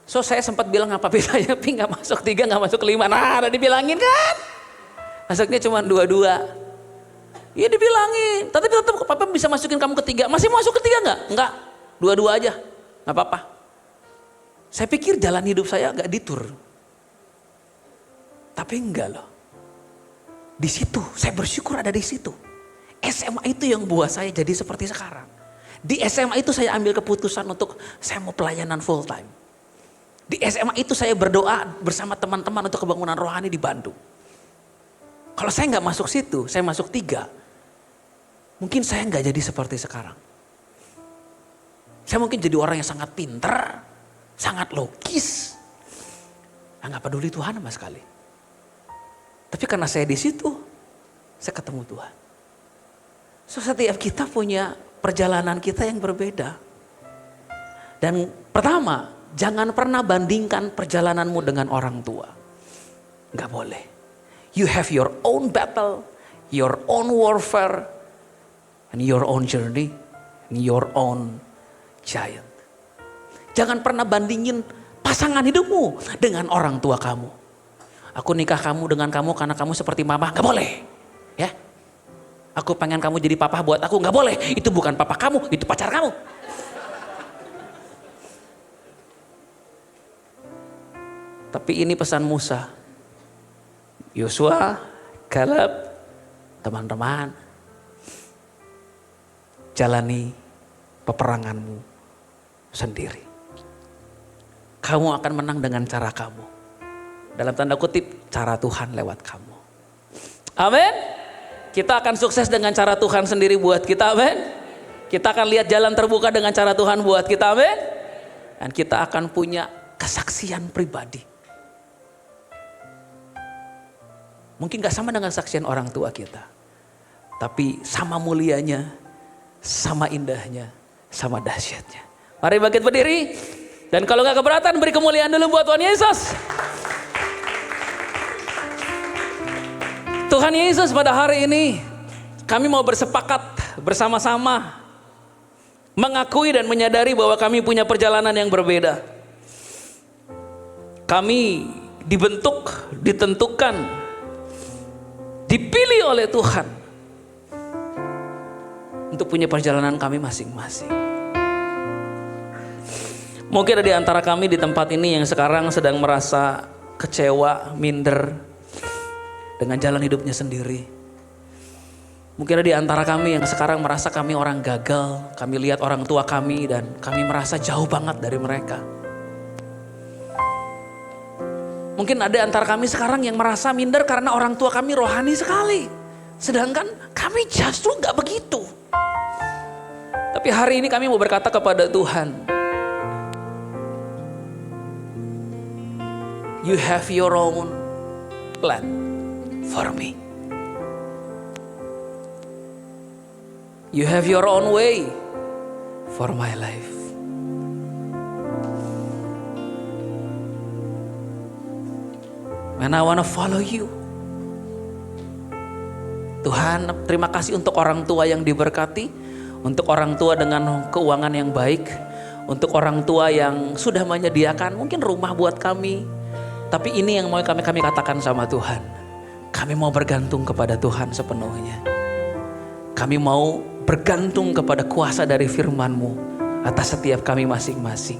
S5: So saya sempat bilang apa bedanya Pi gak masuk 3 gak masuk 5. Nah ada dibilangin kan. Masuknya cuma 2. Iya dibilangin. Tapi tetap papa bisa masukin kamu ke 3. Masih mau masuk ke 3 gak? Enggak. 2 aja. Gak apa-apa. Saya pikir jalan hidup saya gak ditur. Tapi enggak loh. Di situ, saya bersyukur ada di situ. SMA itu yang buat saya jadi seperti sekarang. Di SMA itu saya ambil keputusan untuk saya mau pelayanan full time. Di SMA itu saya berdoa bersama teman-teman untuk kebangunan rohani di Bandung. Kalau saya nggak masuk situ, saya masuk 3. Mungkin saya nggak jadi seperti sekarang. Saya mungkin jadi orang yang sangat pintar, sangat logis. Nggak peduli Tuhan sama sekali. Tapi karena saya di situ, saya ketemu Tuhan. So, setiap kita punya perjalanan kita yang berbeda. Dan pertama, jangan pernah bandingkan perjalananmu dengan orang tua. Nggak boleh. You have your own battle, your own warfare, and your own journey, and your own giant. Jangan pernah bandingin pasangan hidupmu dengan orang tua kamu. Aku nikah dengan kamu karena kamu seperti mama, nggak boleh. Ya, aku pengen kamu jadi papa buat aku, nggak boleh. Itu bukan papa kamu, itu pacar kamu. Tapi ini pesan Musa, Yosua, Caleb, teman-teman, jalani peperanganmu sendiri. Kamu akan menang dengan cara kamu. Dalam tanda kutip, cara Tuhan lewat kamu. Amin. Kita akan sukses dengan cara Tuhan sendiri buat kita, amin. Kita akan lihat jalan terbuka dengan cara Tuhan buat kita, amin. Dan kita akan punya kesaksian pribadi. Mungkin gak sama dengan kesaksian orang tua kita. Tapi sama mulianya, sama indahnya, sama dahsyatnya. Mari bangkit berdiri. Dan kalau gak keberatan, beri kemuliaan dulu buat Tuhan Yesus. Tuhan Yesus, pada hari ini kami mau bersepakat bersama-sama mengakui dan menyadari bahwa kami punya perjalanan yang berbeda. Kami dibentuk, ditentukan, dipilih oleh Tuhan untuk punya perjalanan kami masing-masing. Mungkin ada di antara kami di tempat ini yang sekarang sedang merasa kecewa, minder dengan jalan hidupnya sendiri. Mungkin ada di antara kami yang sekarang merasa kami orang gagal. Kami lihat orang tua kami dan kami merasa jauh banget dari mereka. Mungkin ada di antara kami sekarang yang merasa minder karena orang tua kami rohani sekali. Sedangkan kami justru gak begitu. Tapi hari ini kami mau berkata kepada Tuhan, You have your own plan for me. You have your own way for my life. And I want to follow you. Tuhan, terima kasih untuk orang tua yang diberkati, untuk orang tua dengan keuangan yang baik, untuk orang tua yang sudah menyediakan mungkin rumah buat kami. Tapi ini yang mau kami katakan sama Tuhan. Kami mau bergantung kepada Tuhan sepenuhnya. Kami mau bergantung kepada kuasa dari firman-Mu atas setiap kami masing-masing.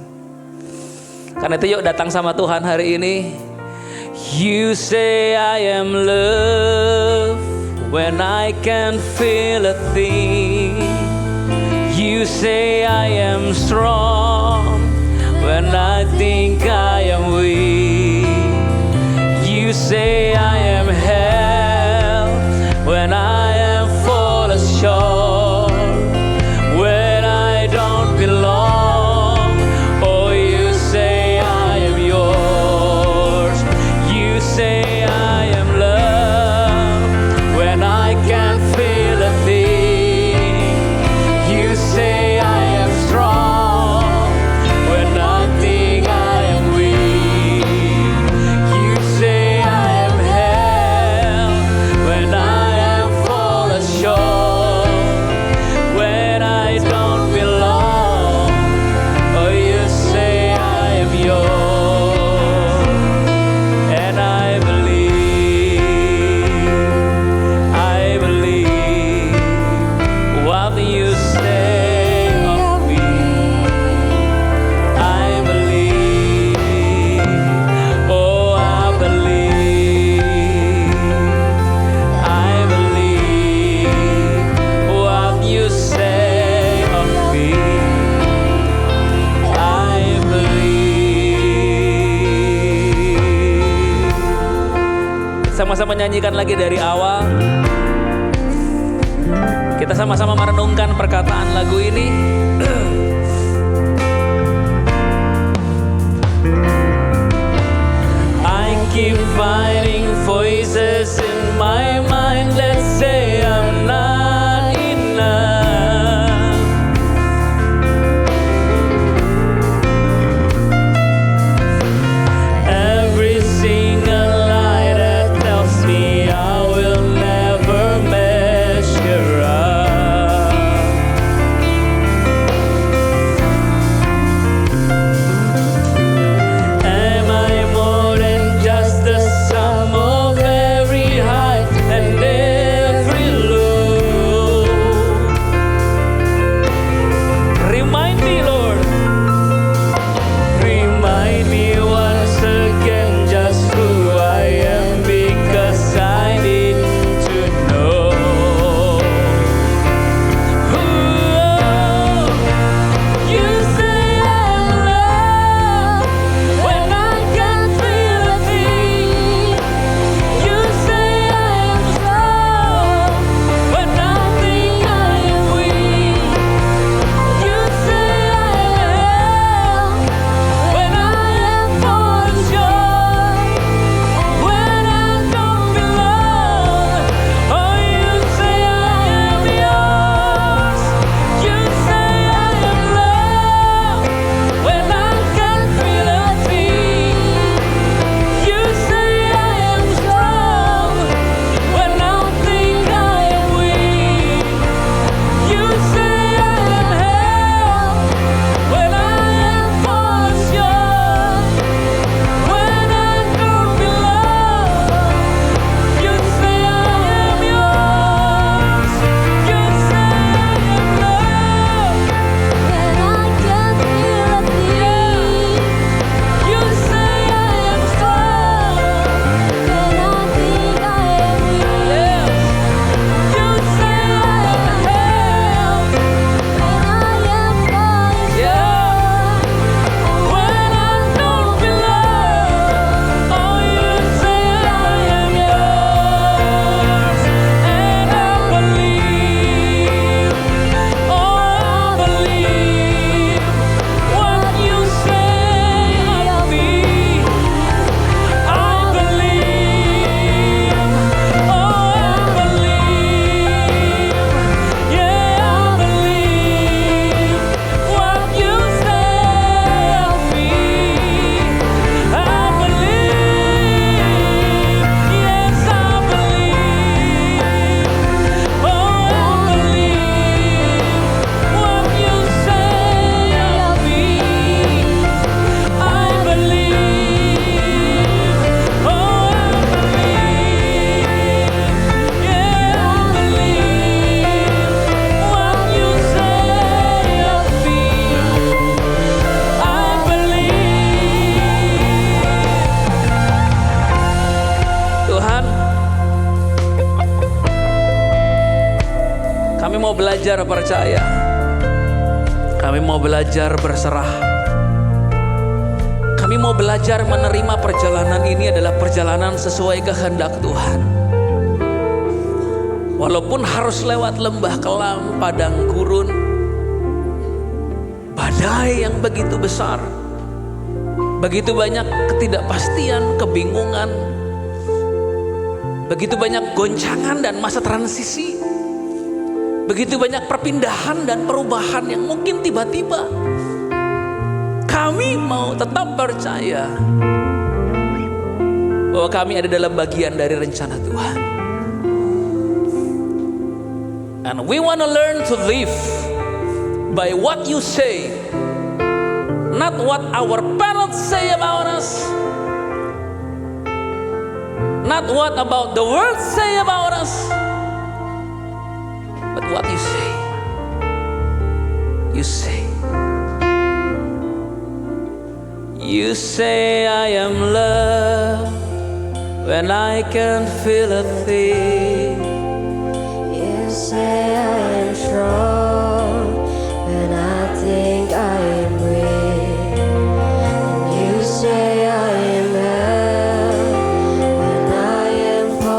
S5: Karena itu yuk datang sama Tuhan hari ini. You say I am love when I can't feel a thing. You say I am strong when I think I am weak. You say I am held when I am full of short, when I don't belong. Oh, you say I am yours. You say I am loved when I can't feel a thing. You say I am strong when I think I am weak. You say I am held sama-sama nyanyikan lagi dari awal. Kita sama-sama merenungkan perkataan lagu ini. I keep finding voices in my mind that say I'm not enough. Every single lie that tells me I will never measure up. Am I more than just the sum of every high and every low? Remind me, Lord. Remind me once again just who I am, because I need to know. Ooh, you say I'm loved when I can't feel a thing. You say I am strong when I think I am weak. You say I am held when I am falling short, when I don't belong. Oh, you say I am yours. You say I am loved when I can't feel a thing. You say I am strong when I think I am weak. You say I am held when I am falling short, when I don't belong. You say I am yours. You say I am loved when I can't feel a thing. You say I am strong when I think I am weak. You say I am held when I am falling short, when I don't belong. Oh, you say I am yours, and I believe. Oh, I believe what you say of me. I believe. Oh, I believe. Yeah, I believe what you say of me. I believe. Yes, I believe. Oh, I believe what you say of me. I believe. Oh, I believe. Yeah, I believe what you say of me. I believe. Tuhan, kami mau belajar percaya. Kami mau belajar berserah. Kami mau belajar menerima perjalanan ini adalah perjalanan sesuai kehendak Tuhan. Walaupun harus lewat lembah kelam, padang gurun, badai yang begitu besar, begitu banyak ketidakpastian, kebingungan, begitu banyak goncangan dan masa transisi, begitu banyak perpindahan dan perubahan yang mungkin tiba-tiba. Kami mau tetap percaya bahwa kami ada dalam bagian dari rencana Tuhan. And we want to learn to live by what you say, not what our parents say about us, not what about the world say about us, but what you say. You say. You say I am loved when I can't feel a thing.
S2: You say I am strong when I think I am weak. And you say I am held when I am falling.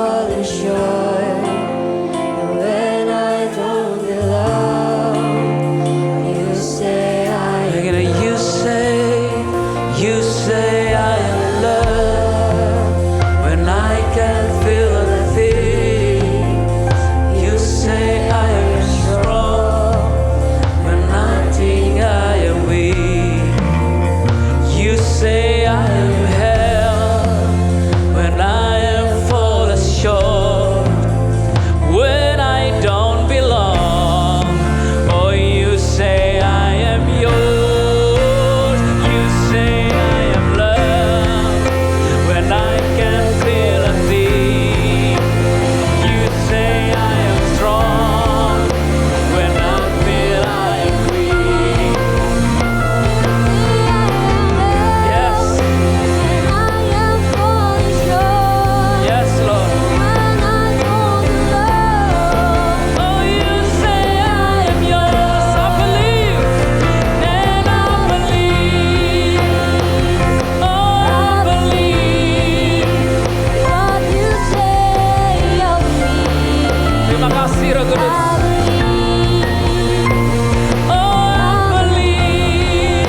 S5: Terima kasih Roh Kudus. Oh, I believe.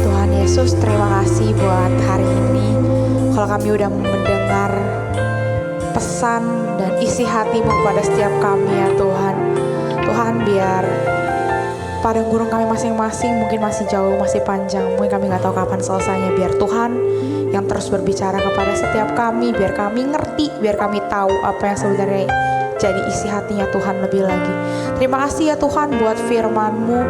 S3: Tuhan Yesus, terima kasih buat hari ini. Kalau kami udah mendengar pesan dan isi hati-Mu kepada setiap kami ya Tuhan. Tuhan, biar padang gurun kami masing-masing mungkin masih jauh, masih panjang. Mungkin kami gak tahu kapan selesainya. Biar Tuhan yang terus berbicara kepada setiap kami. Biar kami ngerti, biar kami tahu apa yang sebenarnya jadi isi hatinya Tuhan lebih lagi. Terima kasih ya Tuhan buat firman-Mu.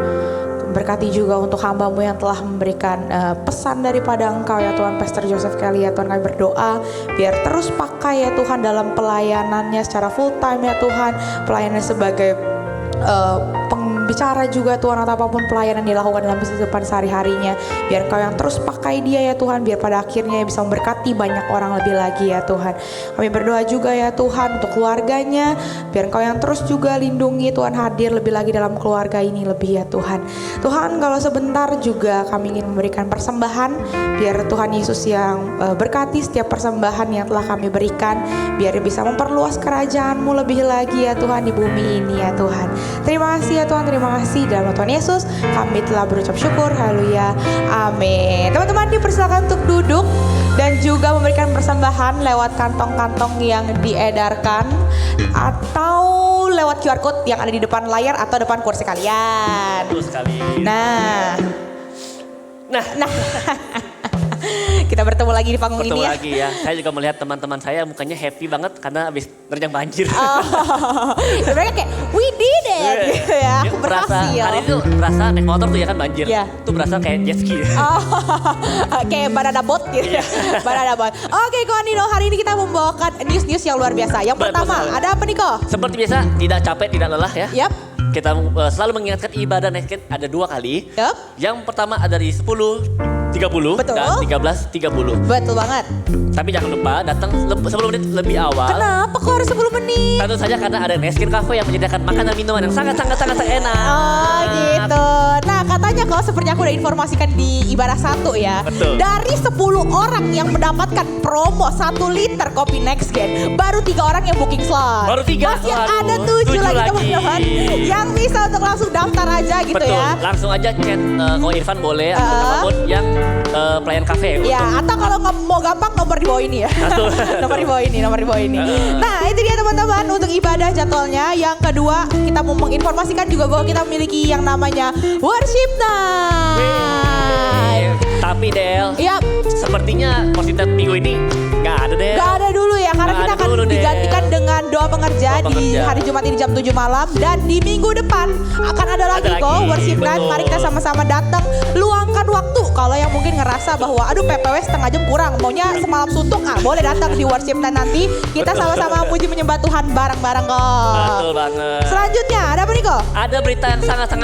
S3: Berkati juga untuk hamba-Mu yang telah memberikan pesan daripada Engkau ya Tuhan, Pastor Joseph Kelly ya Tuhan. Kami berdoa biar terus pakai ya Tuhan dalam pelayanannya secara full time ya Tuhan. Pelayanannya sebagai pembicara juga Tuhan, atau apapun pelayanan dilakukan dalam kehidupan sehari-harinya. Biar Engkau yang terus pakai dia ya Tuhan, biar pada akhirnya bisa memberkati banyak orang lebih lagi ya Tuhan. Kami berdoa juga ya Tuhan untuk keluarganya, biar Engkau yang terus juga lindungi Tuhan, hadir lebih lagi dalam keluarga ini lebih ya Tuhan. Tuhan, kalau sebentar juga kami ingin memberikan persembahan, biar Tuhan Yesus yang berkati setiap persembahan yang telah kami berikan, biar bisa memperluas kerajaan-Mu lebih lagi ya Tuhan di bumi ini ya Tuhan. Terima kasih ya Tuhan, terima kasih. Dalam Tuhan Yesus kami telah berucap syukur, haleluya, amin. Teman-teman dipersilakan untuk duduk dan juga memberikan persembahan lewat kantong-kantong yang diedarkan atau lewat QR code yang ada di depan layar atau depan kursi kalian.
S6: Betul sekali.
S3: Nah. Kita bertemu lagi di panggung
S6: Bertemu
S3: ini ya.
S6: lagi ya. Saya juga melihat teman-teman saya mukanya happy banget karena habis nerjang banjir.
S3: Oh, mereka kayak we did it gitu ya.
S6: Dia berasa,
S3: Berhasil.
S6: hari itu berasa naik motor tuh ya kan banjir.
S3: Iya.
S6: Itu berasa kayak jet ski.
S3: Oh, kayak banana boat gitu ya. Banana boat. Oke, Ko Nino, hari ini kita membawakan news-news yang luar biasa. Yang
S6: Betul
S3: pertama,
S6: sekali.
S3: ada apa nih Ko?
S6: Seperti biasa, tidak capek, tidak lelah ya.
S3: Yap.
S6: Kita selalu mengingatkan ibadah Nextgen ada 2 kali.
S3: Yap.
S6: Yang pertama ada di 10.30
S3: Betul.
S6: dan 13.30.
S3: Betul banget.
S6: Tapi jangan lupa datang 10 menit lebih awal.
S3: Kenapa kok harus 10 menit?
S6: Tentu saja karena ada Nextgen Cafe yang menyediakan makanan minuman yang sangat enak.
S3: Oh gitu. Nah katanya kok seperti aku udah informasikan di ibadah 1 ya.
S6: Betul.
S3: Dari 10 orang yang mendapatkan promo 1 liter kopi Nextgen, baru 3 orang yang booking slot.
S6: Baru 3?
S3: Masih
S6: Waduh,
S3: ada 7 lagi
S6: lagi.
S3: teman-teman yang bisa untuk langsung daftar aja gitu
S6: Betul,
S3: ya.
S6: langsung aja chat Ko Irfan boleh atau telepon yang pelayan kafe.
S3: Ya, atau kalau nggak mau gampang nomor di bawah ini ya. nomor di bawah ini. Nah, itu dia teman-teman untuk ibadah jadwalnya. Yang kedua, kita mau menginformasikan juga bahwa kita memiliki yang namanya Worship Night.
S6: Tapi Del,
S3: Yap,
S6: sepertinya positif minggu ini nggak ada Del.
S3: gak ada dulu ya karena
S6: Nggak
S3: kita
S6: ada
S3: akan
S6: dulu, Del.
S3: digantikan dengan doa pengerja
S6: Doa
S3: di
S6: pengerja.
S3: hari Jumat ini jam 7 malam dan di minggu depan akan ada lagi kok
S6: lagi,
S3: Worship Night.
S6: betul.
S3: Mari kita sama-sama datang, luangkan waktu. Kalau yang mungkin ngerasa bahwa aduh PPW setengah jam kurang, maunya semalam suntuk, boleh datang di Worship Night nanti. Kita
S6: Betul.
S3: sama-sama muji menyembah Tuhan bareng-bareng kok.
S6: Betul banget.
S3: Selanjutnya ada apa nih kok?
S6: Ada berita yang sangat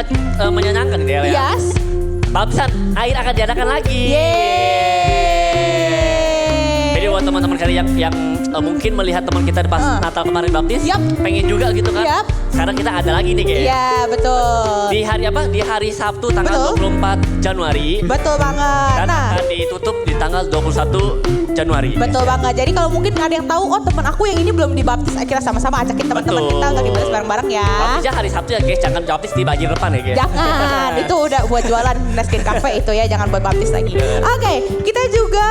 S6: menyenangkan nih Del ya.
S3: Yes.
S6: Baptisan air akan diadakan lagi.
S3: Yeay.
S6: Jadi buat teman-teman kalian yang mungkin melihat teman kita di pas Natal kemarin baptis,
S3: Yap.
S6: pengen juga gitu kan.
S3: Yap.
S6: Sekarang kita ada lagi nih guys.
S3: Iya, betul.
S6: Di hari apa? Di hari Sabtu tanggal
S3: Betul.
S6: 24 Januari.
S3: Betul banget.
S6: Dan
S3: Nah,
S6: akan ditutup di tanggal 21 Januari.
S3: betul banget. Jadi kalau mungkin ada yang tahu, oh teman aku yang ini belum dibaptis, akhirnya sama-sama ajakin teman-teman
S6: Betul.
S3: kita untuk dibaptis bareng-bareng ya.
S6: Baptisnya hari Sabtu ya guys, jangan baptis di banjir depan ya guys.
S3: Jangan, itu udah buat jualan Nextgen Cafe itu ya, jangan buat baptis lagi. Oke, kita juga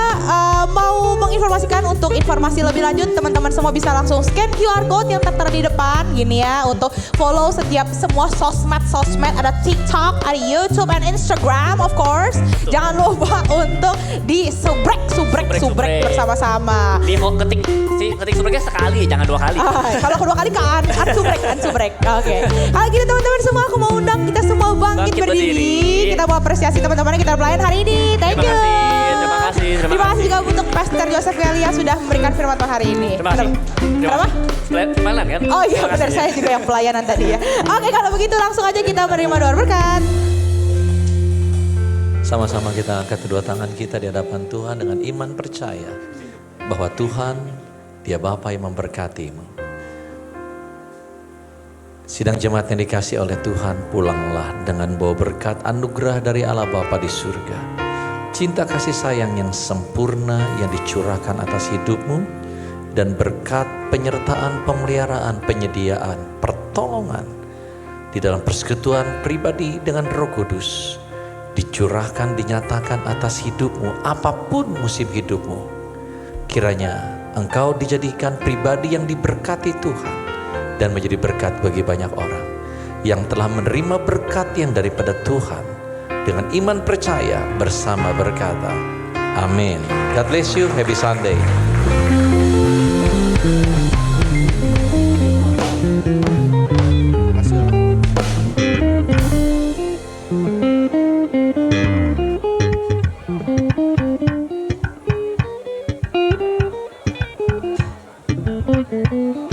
S3: mau menginformasikan untuk informasi lebih lanjut, teman-teman semua bisa langsung scan QR code yang tertera di depan gini ya, untuk follow setiap semua sosmed, ada TikTok, ada YouTube and Instagram of course. Jangan lupa untuk di subrek bersama-sama.
S6: Di ketik subreknya sekali, jangan 2 kali.
S3: Kalau kedua kali kan unsubrek. Oke. Kalau gitu teman-teman semua, aku mau undang kita semua bangkit
S6: Bangkit
S3: berdiri.
S6: berdiri.
S3: Kita mau apresiasi teman-teman yang kita pelayan hari ini. Thank
S6: Terima
S3: you.
S6: kasih.
S3: Terima kasih juga untuk Pastor Joseph Kelly yang sudah memberikan firman Tuhan hari ini.
S6: Terima kasih.
S3: Kenapa?
S6: Pelayanan kan?
S3: Oh iya
S6: Terima
S3: benar,
S6: kasih.
S3: saya juga yang pelayanan tadi ya. Oke, kalau begitu langsung aja kita menerima doa berkat.
S7: Sama-sama kita angkat kedua tangan kita di hadapan Tuhan dengan iman percaya bahwa Tuhan, Dia Bapa yang memberkatimu. Sidang jemaat yang dikasih oleh Tuhan, pulanglah dengan bawa berkat anugerah dari Allah Bapa di surga. Cinta kasih sayang yang sempurna yang dicurahkan atas hidupmu, dan berkat penyertaan, pemeliharaan, penyediaan, pertolongan di dalam persekutuan pribadi dengan Roh Kudus dicurahkan, dinyatakan atas hidupmu apapun musim hidupmu. Kiranya engkau dijadikan pribadi yang diberkati Tuhan dan menjadi berkat bagi banyak orang yang telah menerima berkat yang daripada Tuhan dengan iman percaya bersama berkata amin. God bless you. Happy Sunday.
S3: Thank you.